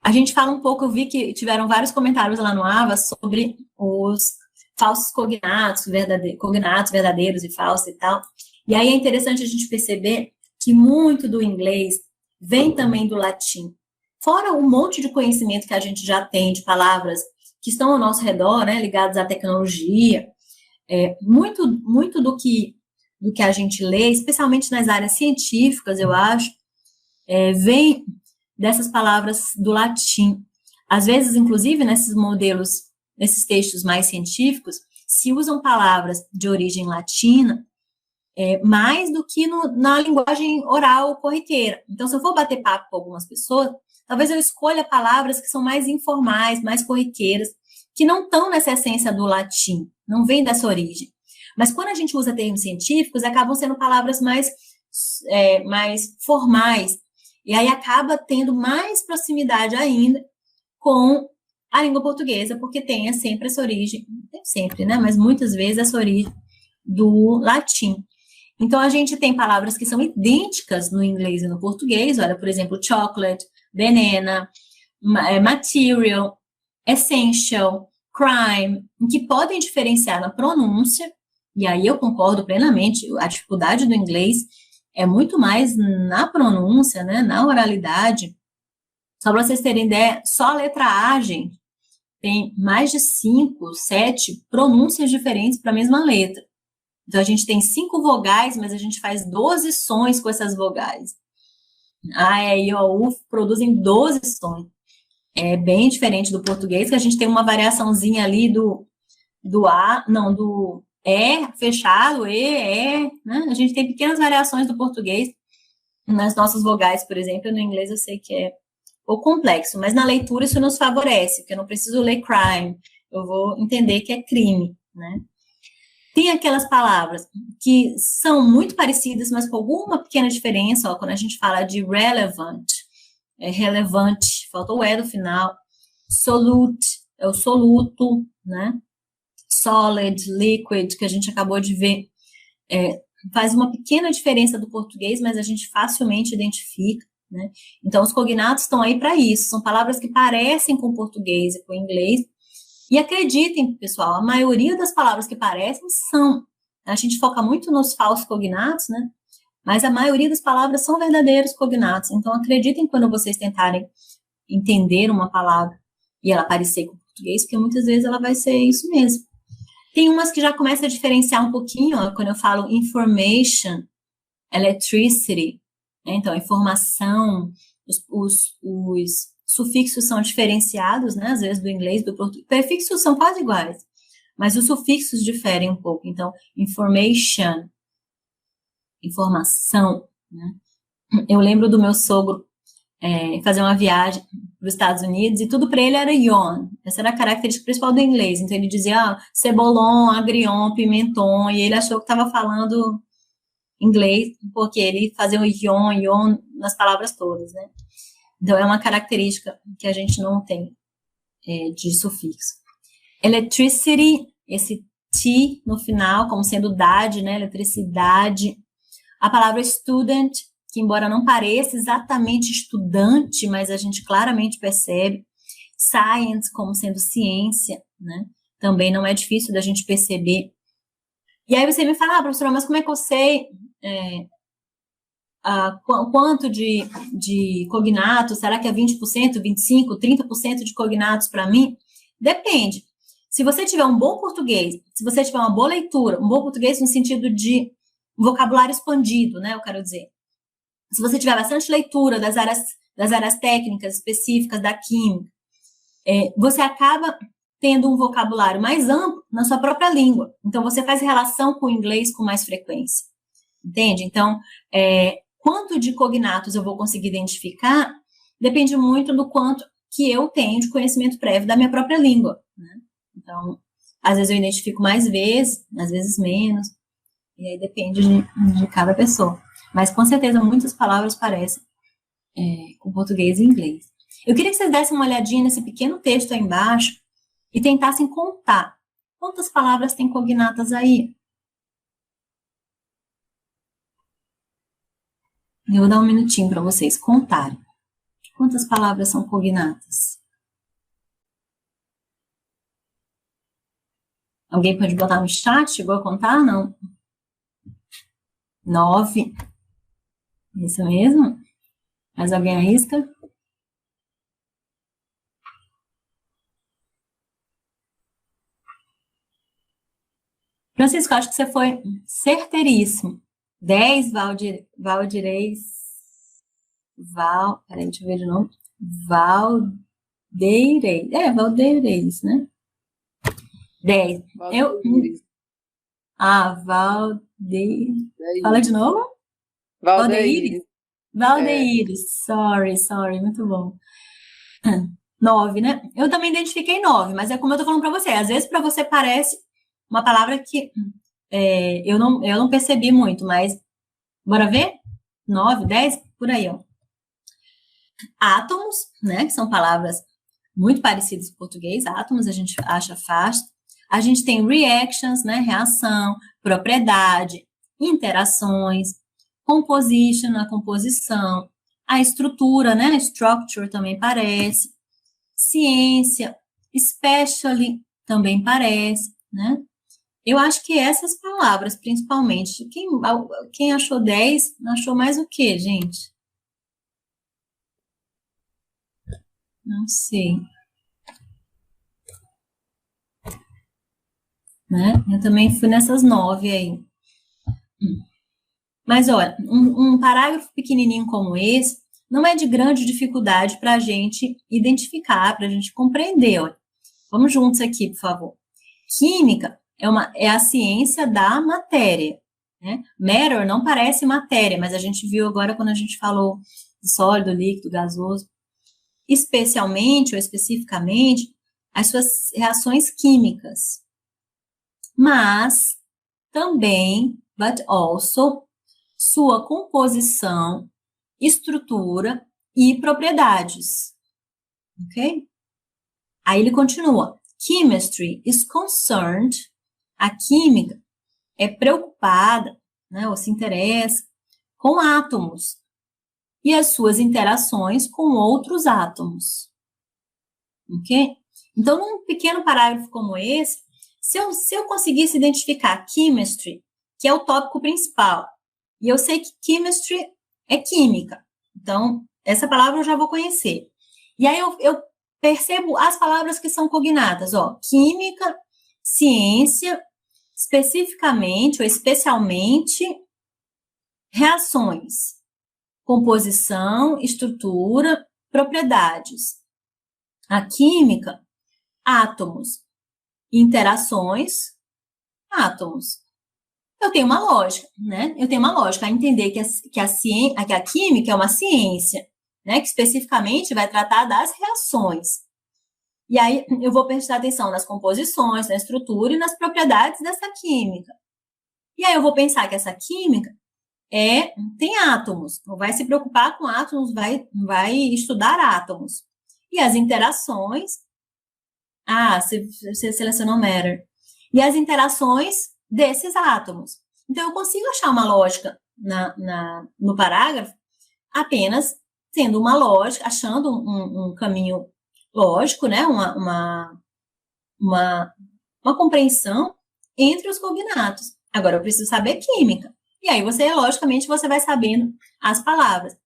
A gente fala um pouco, eu vi que tiveram vários comentários lá no AVA sobre os falsos cognatos, cognatos verdadeiros e falsos e tal. E aí é interessante a gente perceber que muito do inglês vem também do latim. Fora um monte de conhecimento que a gente já tem de palavras que estão ao nosso redor, né, ligadas à tecnologia, muito do que a gente lê, especialmente nas áreas científicas, eu acho, vem dessas palavras do latim. Às vezes, inclusive, nesses modelos, nesses textos mais científicos, se usam palavras de origem latina, mais do que na linguagem oral corriqueira. Então, se eu for bater papo com algumas pessoas, talvez eu escolha palavras que são mais informais, mais corriqueiras, que não estão nessa essência do latim, não vem dessa origem. Mas quando a gente usa termos científicos, acabam sendo palavras mais mais formais. E aí acaba tendo mais proximidade ainda com a língua portuguesa, porque tem sempre essa origem, nem sempre, né? Mas muitas vezes essa origem do latim. Então, a gente tem palavras que são idênticas no inglês e no português. Olha, por exemplo, chocolate, banana, material, essential, crime, que podem diferenciar na pronúncia, e aí eu concordo plenamente, a dificuldade do inglês é muito mais na pronúncia, né, na oralidade. Só para vocês terem ideia, só a letra A, gente, tem mais de 5, 7 pronúncias diferentes para a mesma letra. Então, a gente tem 5 vogais, mas a gente faz 12 sons com essas vogais. A, E, I, O, U produzem 12 sons. É bem diferente do português, que a gente tem uma variaçãozinha ali do E fechado, né? A gente tem pequenas variações do português nas nossas vogais, por exemplo. No inglês eu sei que é um pouco complexo, mas na leitura isso nos favorece, porque eu não preciso ler crime, eu vou entender que é crime, né? Tem aquelas palavras que são muito parecidas, mas com alguma pequena diferença, ó, quando a gente fala de relevant, é relevante, falta o E do final, solute, é o soluto, né? Solid, liquid, que a gente acabou de ver, faz uma pequena diferença do português, mas a gente facilmente identifica, né? Então, os cognatos estão aí para isso, são palavras que parecem com o português e com o inglês, e acreditem, pessoal, a maioria das palavras que parecem são. A gente foca muito nos falsos cognatos, né? Mas a maioria das palavras são verdadeiros cognatos. Então, acreditem quando vocês tentarem entender uma palavra e ela parecer com o português, porque muitas vezes ela vai ser isso mesmo. Tem umas que já começam a diferenciar um pouquinho, ó, quando eu falo information, electricity, né? Então, informação, os sufixos são diferenciados, né, às vezes do inglês, do português. Prefixos são quase iguais, mas os sufixos diferem um pouco. Então, information, informação, né? Eu lembro do meu sogro fazer uma viagem para os Estados Unidos e tudo para ele era yon. Essa era a característica principal do inglês. Então, ele dizia cebolon, agrion, pimenton, e ele achou que estava falando inglês, porque ele fazia o yon nas palavras todas, né? Então, é uma característica que a gente não tem de sufixo. Electricity, esse T no final, como sendo dade, né? Eletricidade. A palavra student, que embora não pareça exatamente estudante, mas a gente claramente percebe. Science, como sendo ciência, né? Também não é difícil da gente perceber. E aí você me fala, professora, mas como é que eu sei... quanto de cognatos, será que é 20%, 25%, 30% de cognatos para mim? Depende. Se você tiver um bom português, se você tiver uma boa leitura, um bom português no sentido de vocabulário expandido, né, eu quero dizer. Se você tiver bastante leitura das áreas técnicas específicas da química, você acaba tendo um vocabulário mais amplo na sua própria língua. Então, você faz relação com o inglês com mais frequência. Entende? Então, quanto de cognatos eu vou conseguir identificar depende muito do quanto que eu tenho de conhecimento prévio da minha própria língua, né? Então, às vezes eu identifico mais vezes, às vezes menos, e aí depende de cada pessoa. Mas, com certeza, muitas palavras parecem com português e inglês. Eu queria que vocês dessem uma olhadinha nesse pequeno texto aí embaixo e tentassem contar quantas palavras tem cognatas aí. Eu vou dar um minutinho para vocês contarem. Quantas palavras são cognatas? Alguém pode botar no chat? Chegou a contar? Não. 9. Isso mesmo? Mais alguém arrisca? Francisco, acho que você foi certeiríssimo. 10, Valdireis. Peraí, deixa eu ver de novo. Valdeireis. Valdeireis, né? 10. Valdeir. Fala de novo? Valdeir. Valdeires. Sorry, muito bom. 9, né? Eu também identifiquei 9, mas é como eu tô falando pra você. Às vezes pra você parece uma palavra que eu não percebi muito, mas bora ver? 9, 10, por aí, ó. Átomos, né, que são palavras muito parecidas com o português, átomos a gente acha fácil. A gente tem reactions, né, reação, propriedade, interações, composition, a composição, a estrutura, né, structure também parece, ciência, especially também parece, né? Eu acho que essas palavras, principalmente, quem achou 10, achou mais o quê, gente? Não sei. Né? Eu também fui nessas 9 aí. Mas, olha, um parágrafo pequenininho como esse não é de grande dificuldade para a gente identificar, para a gente compreender. Olha. Vamos juntos aqui, por favor. Química é a ciência da matéria. Né? Matter não parece matéria, mas a gente viu agora quando a gente falou de sólido, líquido, gasoso. Especialmente ou especificamente, as suas reações químicas. Mas também, but also, sua composição, estrutura e propriedades. Ok? Aí ele continua. Chemistry is concerned, a química é preocupada, né, ou se interessa, com átomos e as suas interações com outros átomos. Ok? Então, num pequeno parágrafo como esse, se eu conseguisse identificar chemistry, que é o tópico principal, e eu sei que chemistry é química, então, essa palavra eu já vou conhecer. E aí eu percebo as palavras que são cognatas, ó, química, ciência, especificamente ou especialmente, reações, composição, estrutura, propriedades. A química, átomos, interações, átomos. Eu tenho uma lógica, né? Eu tenho uma lógica a entender que a química é uma ciência, né? Que especificamente vai tratar das reações. E aí eu vou prestar atenção nas composições, na estrutura e nas propriedades dessa química. E aí eu vou pensar que essa química tem átomos, não vai se preocupar com átomos, vai estudar átomos. E as interações, você selecionou matter. E as interações desses átomos. Então, eu consigo achar uma lógica no parágrafo apenas tendo uma lógica, achando um caminho lógico, né? Uma compreensão entre os cognatos. Agora, eu preciso saber química. E aí, logicamente, você vai sabendo as palavras.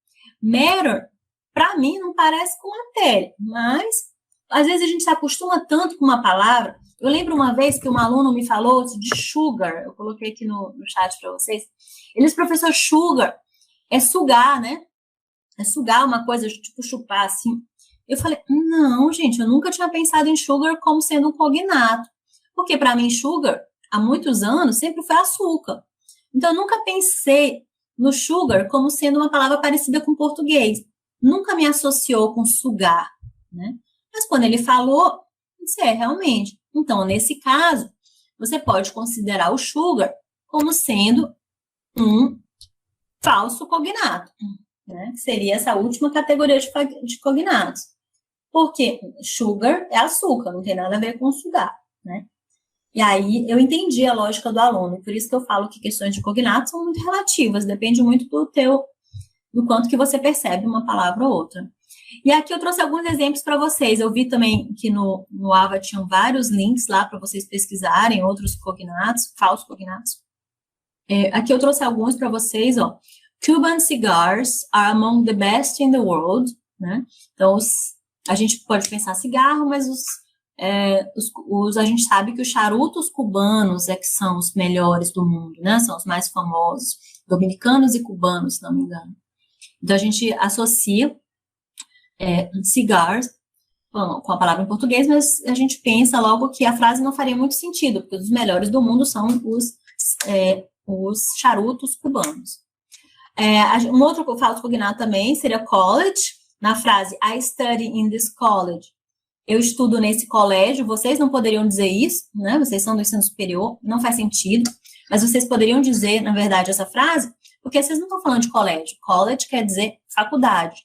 Matter, para mim, não parece com matéria, mas às vezes a gente se acostuma tanto com uma palavra. Eu lembro uma vez que um aluno me falou de sugar, eu coloquei aqui no chat para vocês. Ele disse, professor, sugar é sugar, né? É sugar uma coisa, tipo chupar, assim. Eu falei, não, gente, eu nunca tinha pensado em sugar como sendo um cognato. Porque para mim, sugar, há muitos anos, sempre foi açúcar. Então, eu nunca pensei no sugar como sendo uma palavra parecida com português. Nunca me associou com sugar, né? Mas quando ele falou, eu disse, realmente. Então, nesse caso, você pode considerar o sugar como sendo um falso cognato, né? Seria essa última categoria de cognatos. Porque sugar é açúcar, não tem nada a ver com sugar, né? E aí, eu entendi a lógica do aluno, por isso que eu falo que questões de cognatos são muito relativas, depende muito do quanto que você percebe uma palavra ou outra. E aqui eu trouxe alguns exemplos para vocês. Eu vi também que no AVA tinham vários links lá para vocês pesquisarem outros cognatos, falsos cognatos. Aqui eu trouxe alguns para vocês, ó. Cuban cigars are among the best in the world, né? Então, a gente pode pensar cigarro, mas a gente sabe que os charutos cubanos é que são os melhores do mundo, né? São os mais famosos, dominicanos e cubanos, se não me engano. Então, a gente associa cigars com a palavra em português, mas a gente pensa logo que a frase não faria muito sentido, porque os melhores do mundo são os charutos cubanos. Um outro falso cognato também seria college, na frase I study in this college. Eu estudo nesse colégio, vocês não poderiam dizer isso, né? Vocês são do ensino superior, não faz sentido, mas vocês poderiam dizer, na verdade, essa frase, Porque vocês não estão falando de colégio. College quer dizer faculdade.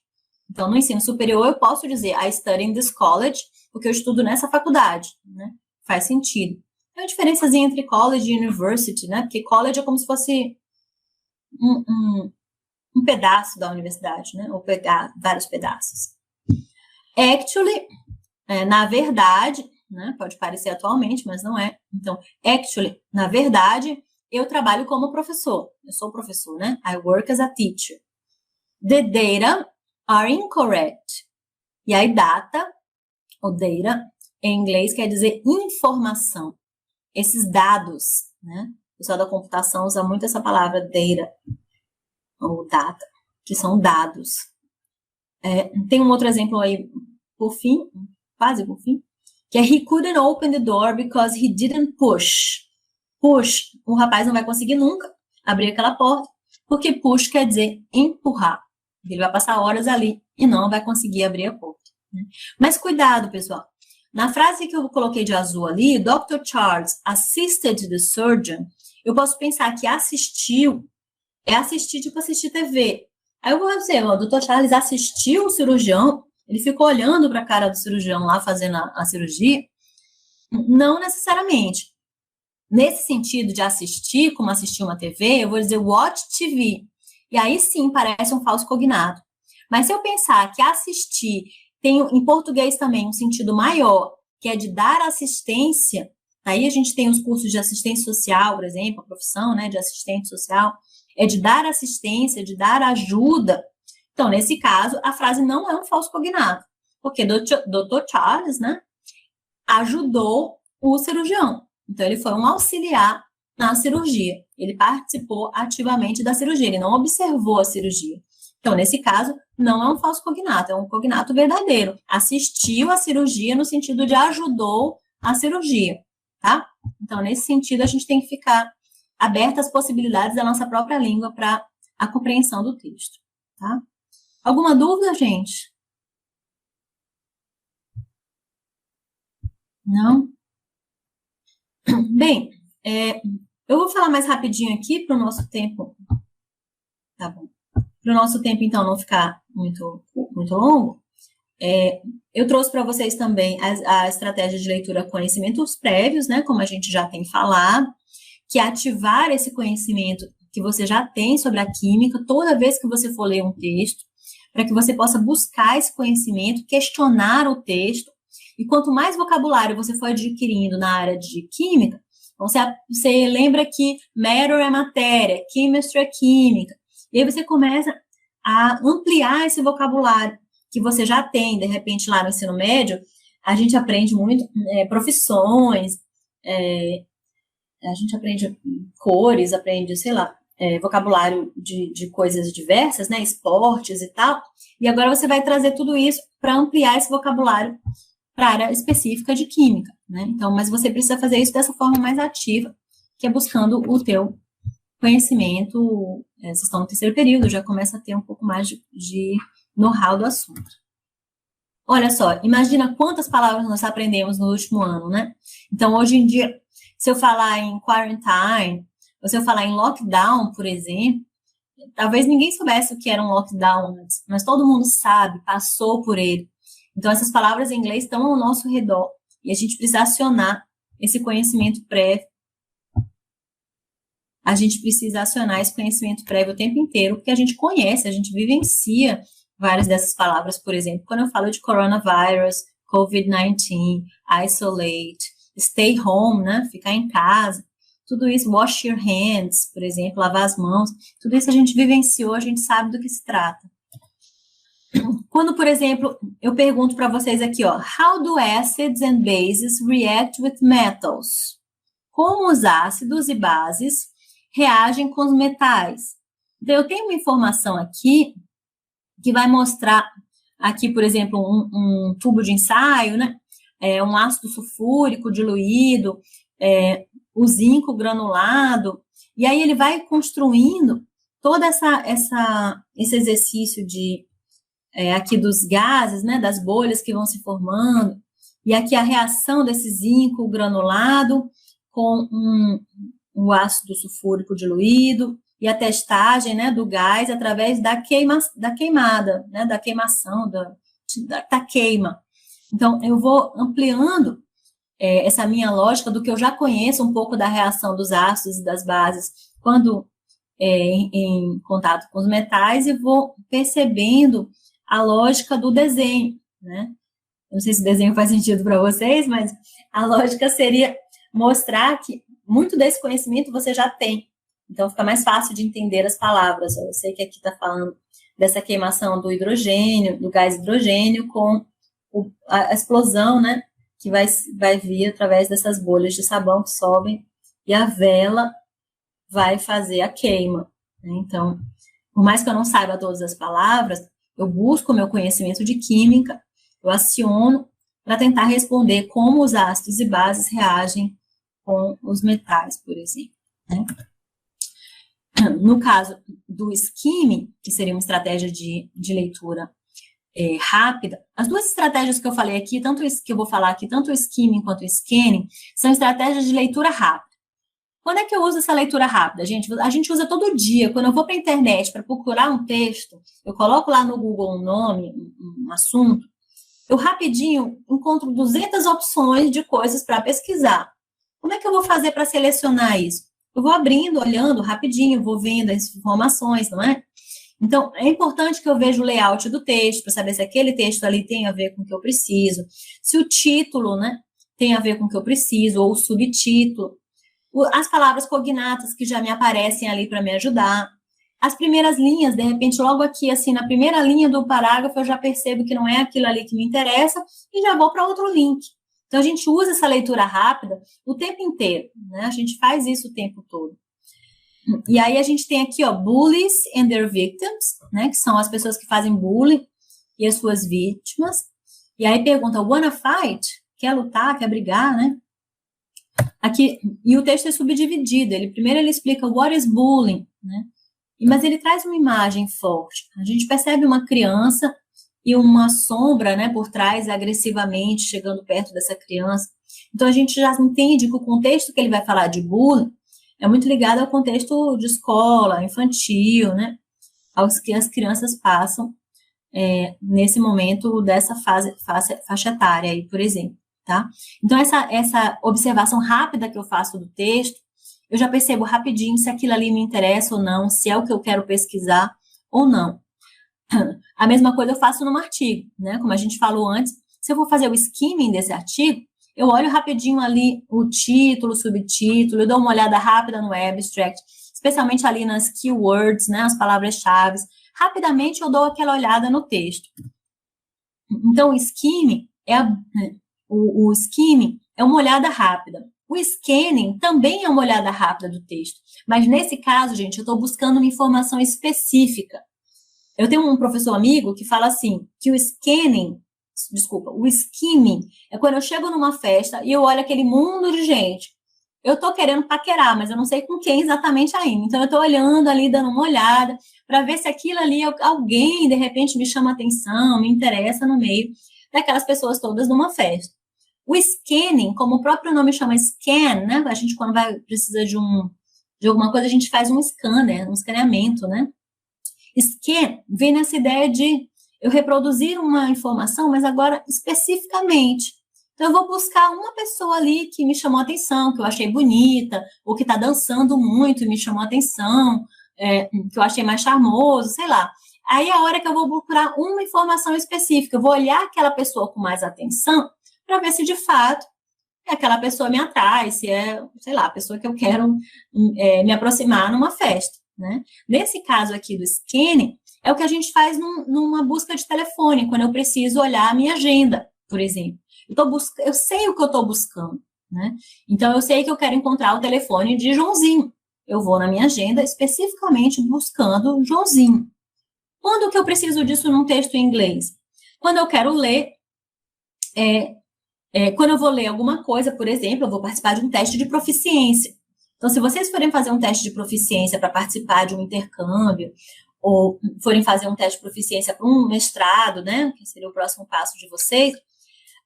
Então, no ensino superior, eu posso dizer I study in this college, porque eu estudo nessa faculdade, né? Faz sentido. Tem uma diferençazinha entre college e university, né? Porque college é como se fosse um pedaço da universidade, né? Ou pegar vários pedaços. Actually, na verdade, né? Pode parecer atualmente, mas não é. Então, actually, na verdade, eu trabalho como professor. Eu sou professor, né? I work as a teacher. The data are incorrect. E aí, data, ou data, em inglês quer dizer informação. Esses dados, né? O pessoal da computação usa muito essa palavra data, ou data, que são dados. Tem um outro exemplo aí, por fim, quase por fim, que é he couldn't open the door because he didn't push. Push, o rapaz não vai conseguir nunca abrir aquela porta, porque push quer dizer empurrar. Ele vai passar horas ali e não vai conseguir abrir a porta. Né? Mas cuidado, pessoal. Na frase que eu coloquei de azul ali, Dr. Charles assisted the surgeon, eu posso pensar que assistiu é assistir, tipo assistir TV. Aí eu vou dizer, o Dr. Charles assistiu o cirurgião, ele ficou olhando para a cara do cirurgião lá fazendo a cirurgia. Não necessariamente. Nesse sentido de assistir, como assistir uma TV, eu vou dizer watch TV. E aí sim parece um falso cognato. Mas se eu pensar que assistir tem em português também um sentido maior, que é de dar assistência, aí a gente tem os cursos de assistência social, por exemplo, a profissão, né, de assistente social, é de dar assistência, de dar ajuda. Então, nesse caso, a frase não é um falso cognato, porque Dr. Charles, né, ajudou o cirurgião. Então, ele foi um auxiliar na cirurgia. Ele participou ativamente da cirurgia, ele não observou a cirurgia. Então, nesse caso, não é um falso cognato, é um cognato verdadeiro. Assistiu à cirurgia no sentido de ajudou a cirurgia, tá? Então, nesse sentido, a gente tem que ficar aberta às possibilidades da nossa própria língua para a compreensão do texto, tá? Alguma dúvida, gente? Não? Bem, eu vou falar mais rapidinho aqui para o nosso tempo. Tá bom. Para o nosso tempo, então, não ficar muito longo. Eu trouxe para vocês também a estratégia de leitura conhecimentos prévios, né? Como a gente já tem falado, que é ativar esse conhecimento que você já tem sobre a química toda vez que você for ler um texto, para que você possa buscar esse conhecimento, questionar o texto. E quanto mais vocabulário você for adquirindo na área de química, você lembra que matter é matéria, chemistry é química. E aí você começa a ampliar esse vocabulário que você já tem, de repente, lá no ensino médio, a gente aprende muito profissões, a gente aprende cores, aprende, sei lá, vocabulário de coisas diversas, né, esportes e tal, e agora você vai trazer tudo isso para ampliar esse vocabulário para a área específica de química, né? Então, mas você precisa fazer isso dessa forma mais ativa, que é buscando o teu conhecimento. Vocês estão no terceiro período, já começa a ter um pouco mais de know-how do assunto. Olha só, imagina quantas palavras nós aprendemos no último ano, né? Então, hoje em dia, se eu falar em quarantine, ou se eu falar em lockdown, por exemplo, talvez ninguém soubesse o que era um lockdown antes, mas todo mundo sabe, passou por ele. Então, essas palavras em inglês estão ao nosso redor e a gente precisa acionar esse conhecimento prévio. A gente precisa acionar esse conhecimento prévio o tempo inteiro, porque a gente conhece, a gente vivencia várias dessas palavras. Por exemplo, quando eu falo de coronavirus, COVID-19, isolate, stay home, né, ficar em casa, tudo isso, wash your hands, por exemplo, lavar as mãos, tudo isso a gente vivenciou, a gente sabe do que se trata. Quando, por exemplo, eu pergunto para vocês aqui, ó, how do acids and bases react with metals? Como os ácidos e bases reagem com os metais? Então, eu tenho uma informação aqui que vai mostrar aqui, por exemplo, um tubo de ensaio, né? Um ácido sulfúrico diluído, o zinco granulado, e aí ele vai construindo todo esse exercício de aqui dos gases, né, das bolhas que vão se formando, e aqui a reação desse zinco granulado com o ácido sulfúrico diluído, e a testagem, né, do gás através da queimada, né, da queimação, da queima. Então, eu vou ampliando essa minha lógica do que eu já conheço um pouco da reação dos ácidos e das bases quando em contato com os metais, e vou percebendo a lógica do desenho, né? Não sei se o desenho faz sentido para vocês, mas a lógica seria mostrar que muito desse conhecimento você já tem. Então, fica mais fácil de entender as palavras. Eu sei que aqui está falando dessa queimação do hidrogênio, do gás hidrogênio, com a explosão, né? Que vai vir através dessas bolhas de sabão que sobem, e a vela vai fazer a queima. Né? Então, por mais que eu não saiba todas as palavras, eu busco o meu conhecimento de química, eu aciono para tentar responder como os ácidos e bases reagem com os metais, por exemplo. Né? No caso do skimming, que seria uma estratégia de leitura rápida, as duas estratégias que eu falei aqui, tanto que eu vou falar aqui, tanto o skimming quanto o scanning, são estratégias de leitura rápida. Quando é que eu uso essa leitura rápida, gente? A gente usa todo dia. Quando eu vou para a internet para procurar um texto, eu coloco lá no Google um nome, um assunto, eu rapidinho encontro 200 opções de coisas para pesquisar. Como é que eu vou fazer para selecionar isso? Eu vou abrindo, olhando rapidinho, vou vendo as informações, não é? Então, é importante que eu veja o layout do texto, para saber se aquele texto ali tem a ver com o que eu preciso, se o título, né, tem a ver com o que eu preciso, ou o subtítulo, as palavras cognatas que já me aparecem ali para me ajudar, as primeiras linhas, de repente, logo aqui, assim, na primeira linha do parágrafo, eu já percebo que não é aquilo ali que me interessa, e já vou para outro link. Então, a gente usa essa leitura rápida o tempo inteiro, né, a gente faz isso o tempo todo. E aí a gente tem aqui, ó, bullies and their victims, né, que são as pessoas que fazem bullying e as suas vítimas. E aí pergunta, wanna fight? Quer lutar, quer brigar, né? Aqui, e o texto é subdividido. Primeiro ele explica what is bullying, né? Mas ele traz uma imagem forte. A gente percebe uma criança e uma sombra, né, por trás, agressivamente, chegando perto dessa criança. Então a gente já entende que o contexto que ele vai falar de bullying é muito ligado ao contexto de escola, infantil, né? Aos que as crianças passam nesse momento dessa faixa etária aí, por exemplo, tá? Então, essa observação rápida que eu faço do texto, eu já percebo rapidinho se aquilo ali me interessa ou não, se é o que eu quero pesquisar ou não. A mesma coisa eu faço num artigo, né? Como a gente falou antes, se eu for fazer o skimming desse artigo, eu olho rapidinho ali o título, o subtítulo, eu dou uma olhada rápida no abstract, especialmente ali nas keywords, né, as palavras-chave. Rapidamente eu dou aquela olhada no texto. Então, o skimming o skimming é uma olhada rápida. O scanning também é uma olhada rápida do texto. Mas, nesse caso, gente, eu estou buscando uma informação específica. Eu tenho um professor amigo que fala assim, que o skimming é quando eu chego numa festa e eu olho aquele mundo de gente. Eu estou querendo paquerar, mas eu não sei com quem exatamente ainda. Então, eu estou olhando ali, dando uma olhada, para ver se aquilo ali, alguém, de repente, me chama atenção, me interessa no meio daquelas pessoas todas numa festa. O scanning, como o próprio nome chama scan, né? A gente, quando precisa de alguma coisa, a gente faz um scanner, um escaneamento, né? Scan vem nessa ideia de eu reproduzir uma informação, mas agora especificamente. Então, eu vou buscar uma pessoa ali que me chamou a atenção, que eu achei bonita, ou que está dançando muito e me chamou a atenção, que eu achei mais charmoso, sei lá. Aí, a hora que eu vou procurar uma informação específica, eu vou olhar aquela pessoa com mais atenção para ver se, de fato, aquela pessoa me atrai, se é, sei lá, a pessoa que eu quero me aproximar numa festa, né? Nesse caso aqui do scanning, é o que a gente faz numa busca de telefone, quando eu preciso olhar a minha agenda, por exemplo. Eu sei o que eu estou buscando, né? Então, eu sei que eu quero encontrar o telefone de Joãozinho. Eu vou na minha agenda especificamente buscando Joãozinho. Quando que eu preciso disso num texto em inglês? Quando eu quero ler, quando eu vou ler alguma coisa, por exemplo, eu vou participar de um teste de proficiência. Então, se vocês forem fazer um teste de proficiência para participar de um intercâmbio, ou forem fazer um teste de proficiência para um mestrado, né, que seria o próximo passo de vocês,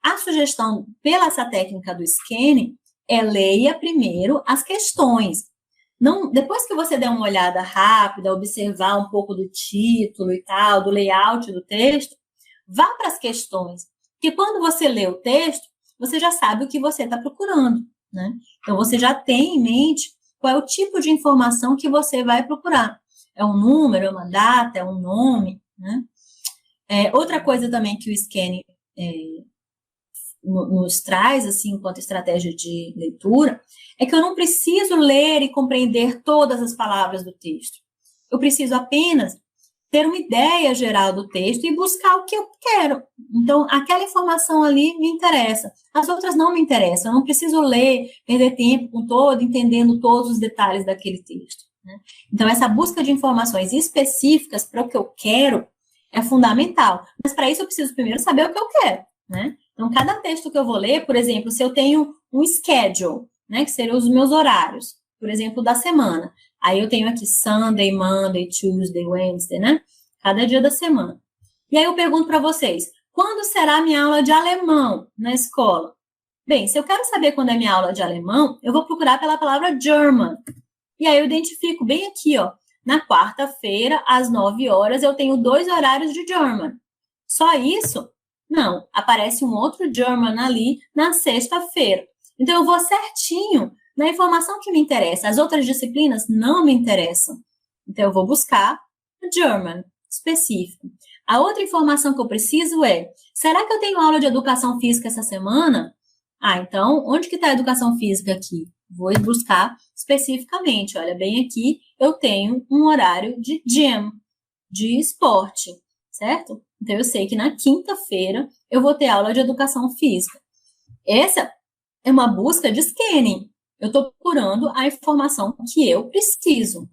a sugestão pela essa técnica do scanning é leia primeiro as questões. não, depois que você der uma olhada rápida, observar um pouco do título e tal, do layout do texto, vá para as questões. Porque quando você lê o texto, você já sabe o que você está procurando, né? Então, você já tem em mente qual é o tipo de informação que você vai procurar. É um número, é uma data, é um nome, né? Outra coisa também que o scanning nos traz, assim, enquanto estratégia de leitura, é que eu não preciso ler e compreender todas as palavras do texto. Eu preciso apenas ter uma ideia geral do texto e buscar o que eu quero. Então, aquela informação ali me interessa. As outras não me interessam. Eu não preciso ler, perder tempo com todo, entendendo todos os detalhes daquele texto, né? Então, essa busca de informações específicas para o que eu quero é fundamental. Mas, para isso, eu preciso primeiro saber o que eu quero, né? Então, cada texto que eu vou ler, por exemplo, se eu tenho um schedule, né, que seriam os meus horários, por exemplo, da semana. Aí eu tenho aqui Sunday, Monday, Tuesday, Wednesday, né? Cada dia da semana. E aí eu pergunto para vocês, quando será a minha aula de alemão na escola? Bem, se eu quero saber quando é minha aula de alemão, eu vou procurar pela palavra German. E aí eu identifico bem aqui, ó, na quarta-feira, às 9 horas, eu tenho 2 horários de German. Só isso? Não, aparece um outro German ali na sexta-feira. Então, eu vou certinho na informação que me interessa. As outras disciplinas não me interessam. Então, eu vou buscar o German específico. A outra informação que eu preciso é, será que eu tenho aula de educação física essa semana? Então, onde que está a educação física aqui? Vou buscar especificamente. Olha, bem aqui, eu tenho um horário de gym, de esporte, certo? Então, eu sei que na quinta-feira eu vou ter aula de educação física. Essa é uma busca de scanning. Eu estou procurando a informação que eu preciso.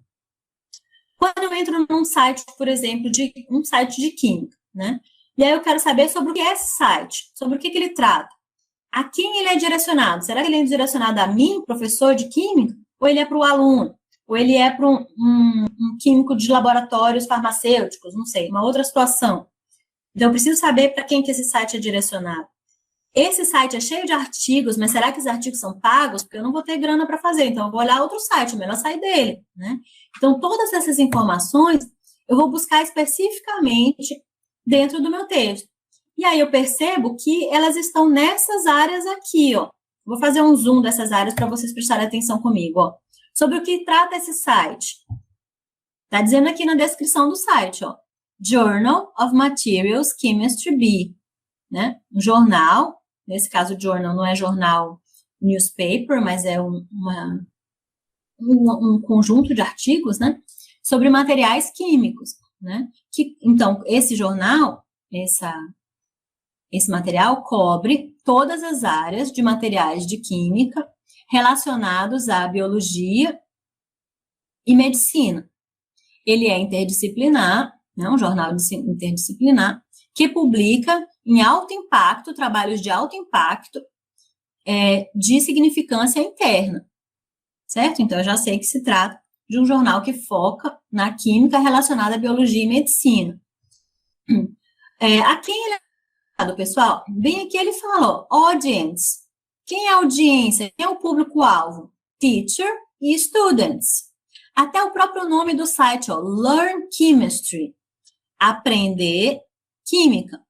Quando eu entro num site, por exemplo, um site de química, né? E aí eu quero saber sobre o que é esse site, sobre o que ele trata. A quem ele é direcionado? Será que ele é direcionado a mim, professor de química? Ou ele é para o aluno? Ou ele é para um químico de laboratórios farmacêuticos? Não sei, uma outra situação. Então, eu preciso saber para quem que esse site é direcionado. Esse site é cheio de artigos, mas será que esses artigos são pagos? Porque eu não vou ter grana para fazer, então eu vou olhar outro site, é melhor sair dele, né? Então, todas essas informações eu vou buscar especificamente dentro do meu texto. E aí eu percebo que elas estão nessas áreas aqui, ó. Vou fazer um zoom dessas áreas para vocês prestarem atenção comigo, ó. Sobre o que trata esse site. Tá dizendo aqui na descrição do site, ó. Journal of Materials Chemistry B, né? Um jornal, nesse caso, journal não é jornal newspaper, mas é um conjunto de artigos, né? Sobre materiais químicos, né? Então, esse jornal, esse material cobre todas as áreas de materiais de química relacionados à biologia e medicina. Ele é interdisciplinar, né, um jornal interdisciplinar, que publica em alto impacto, trabalhos de alto impacto, de significância interna, certo? Então, eu já sei que se trata de um jornal que foca na química relacionada à biologia e medicina. A quem ele é, pessoal? Bem aqui ele fala, ó, audience. Quem é a audiência? Quem é o público-alvo? Teacher e students. Até o próprio nome do site, ó, Learn Chemistry. Aprender química.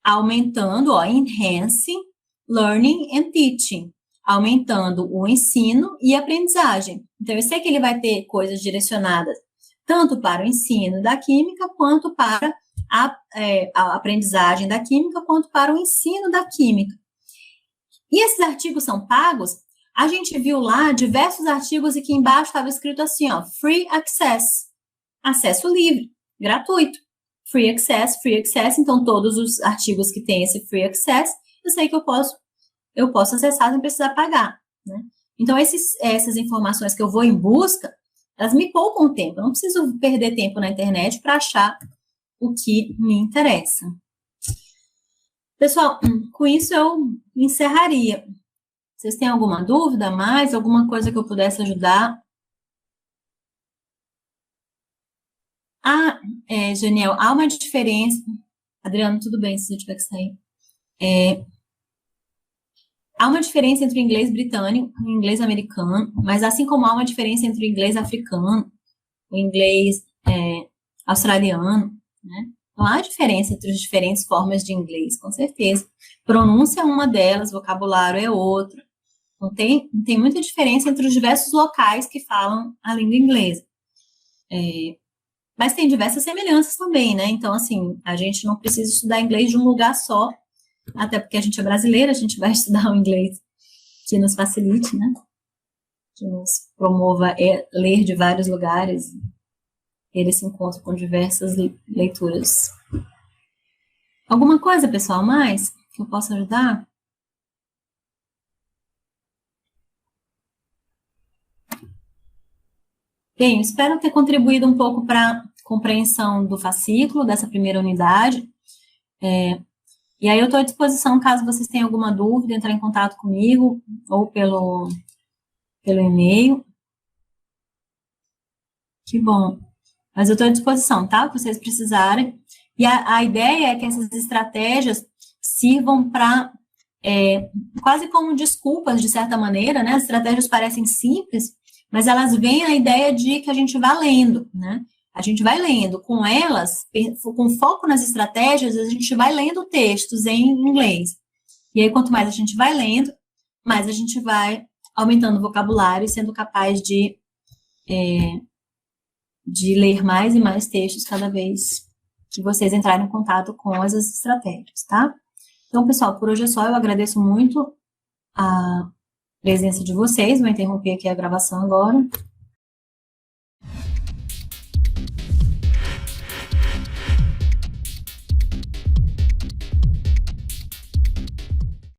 Aumentando, ó, enhancing learning and teaching. Aumentando o ensino e aprendizagem. Então, eu sei que ele vai ter coisas direcionadas tanto para o ensino da química, quanto para a aprendizagem da química, quanto para o ensino da química. E esses artigos são pagos? A gente viu lá diversos artigos e aqui embaixo estava escrito assim, ó, free access, acesso livre, gratuito. Free access, então todos os artigos que tem esse free access, eu sei que eu posso acessar sem precisar pagar, né? Então, essas informações que eu vou em busca, elas me poupam tempo, eu não preciso perder tempo na internet para achar o que me interessa. Pessoal, com isso eu encerraria. Vocês têm alguma dúvida mais? Alguma coisa que eu pudesse ajudar? Janiel, há uma diferença. Adriano, tudo bem se eu tiver que sair. há uma diferença entre o inglês britânico e o inglês americano, mas assim como há uma diferença entre o inglês africano, o inglês australiano, né? Então, há diferença entre as diferentes formas de inglês, com certeza. Pronúncia é uma delas, vocabulário é outra. Então, tem muita diferença entre os diversos locais que falam a língua inglesa. Mas tem diversas semelhanças também, né? Então, assim, a gente não precisa estudar inglês de um lugar só, até porque a gente é brasileira, a gente vai estudar o inglês que nos facilite, né? Que nos promova ler de vários lugares. Ele se encontra com diversas leituras. Alguma coisa, pessoal, mais que eu possa ajudar? Bem, espero ter contribuído um pouco para a compreensão do fascículo, dessa primeira unidade. E aí eu estou à disposição, caso vocês tenham alguma dúvida, entrar em contato comigo, ou pelo e-mail. Que bom. Mas eu estou à disposição, tá? Se vocês precisarem. E a ideia é que essas estratégias sirvam para, quase como desculpas, de certa maneira, né? As estratégias parecem simples, mas elas vêm a ideia de que a gente vai lendo, né? A gente vai lendo com elas, com foco nas estratégias, a gente vai lendo textos em inglês. E aí, quanto mais a gente vai lendo, mais a gente vai aumentando o vocabulário e sendo capaz de ler mais e mais textos cada vez que vocês entrarem em contato com essas estratégias, tá? Então, pessoal, por hoje é só. Eu agradeço muito a presença de vocês. Vou interromper aqui a gravação agora.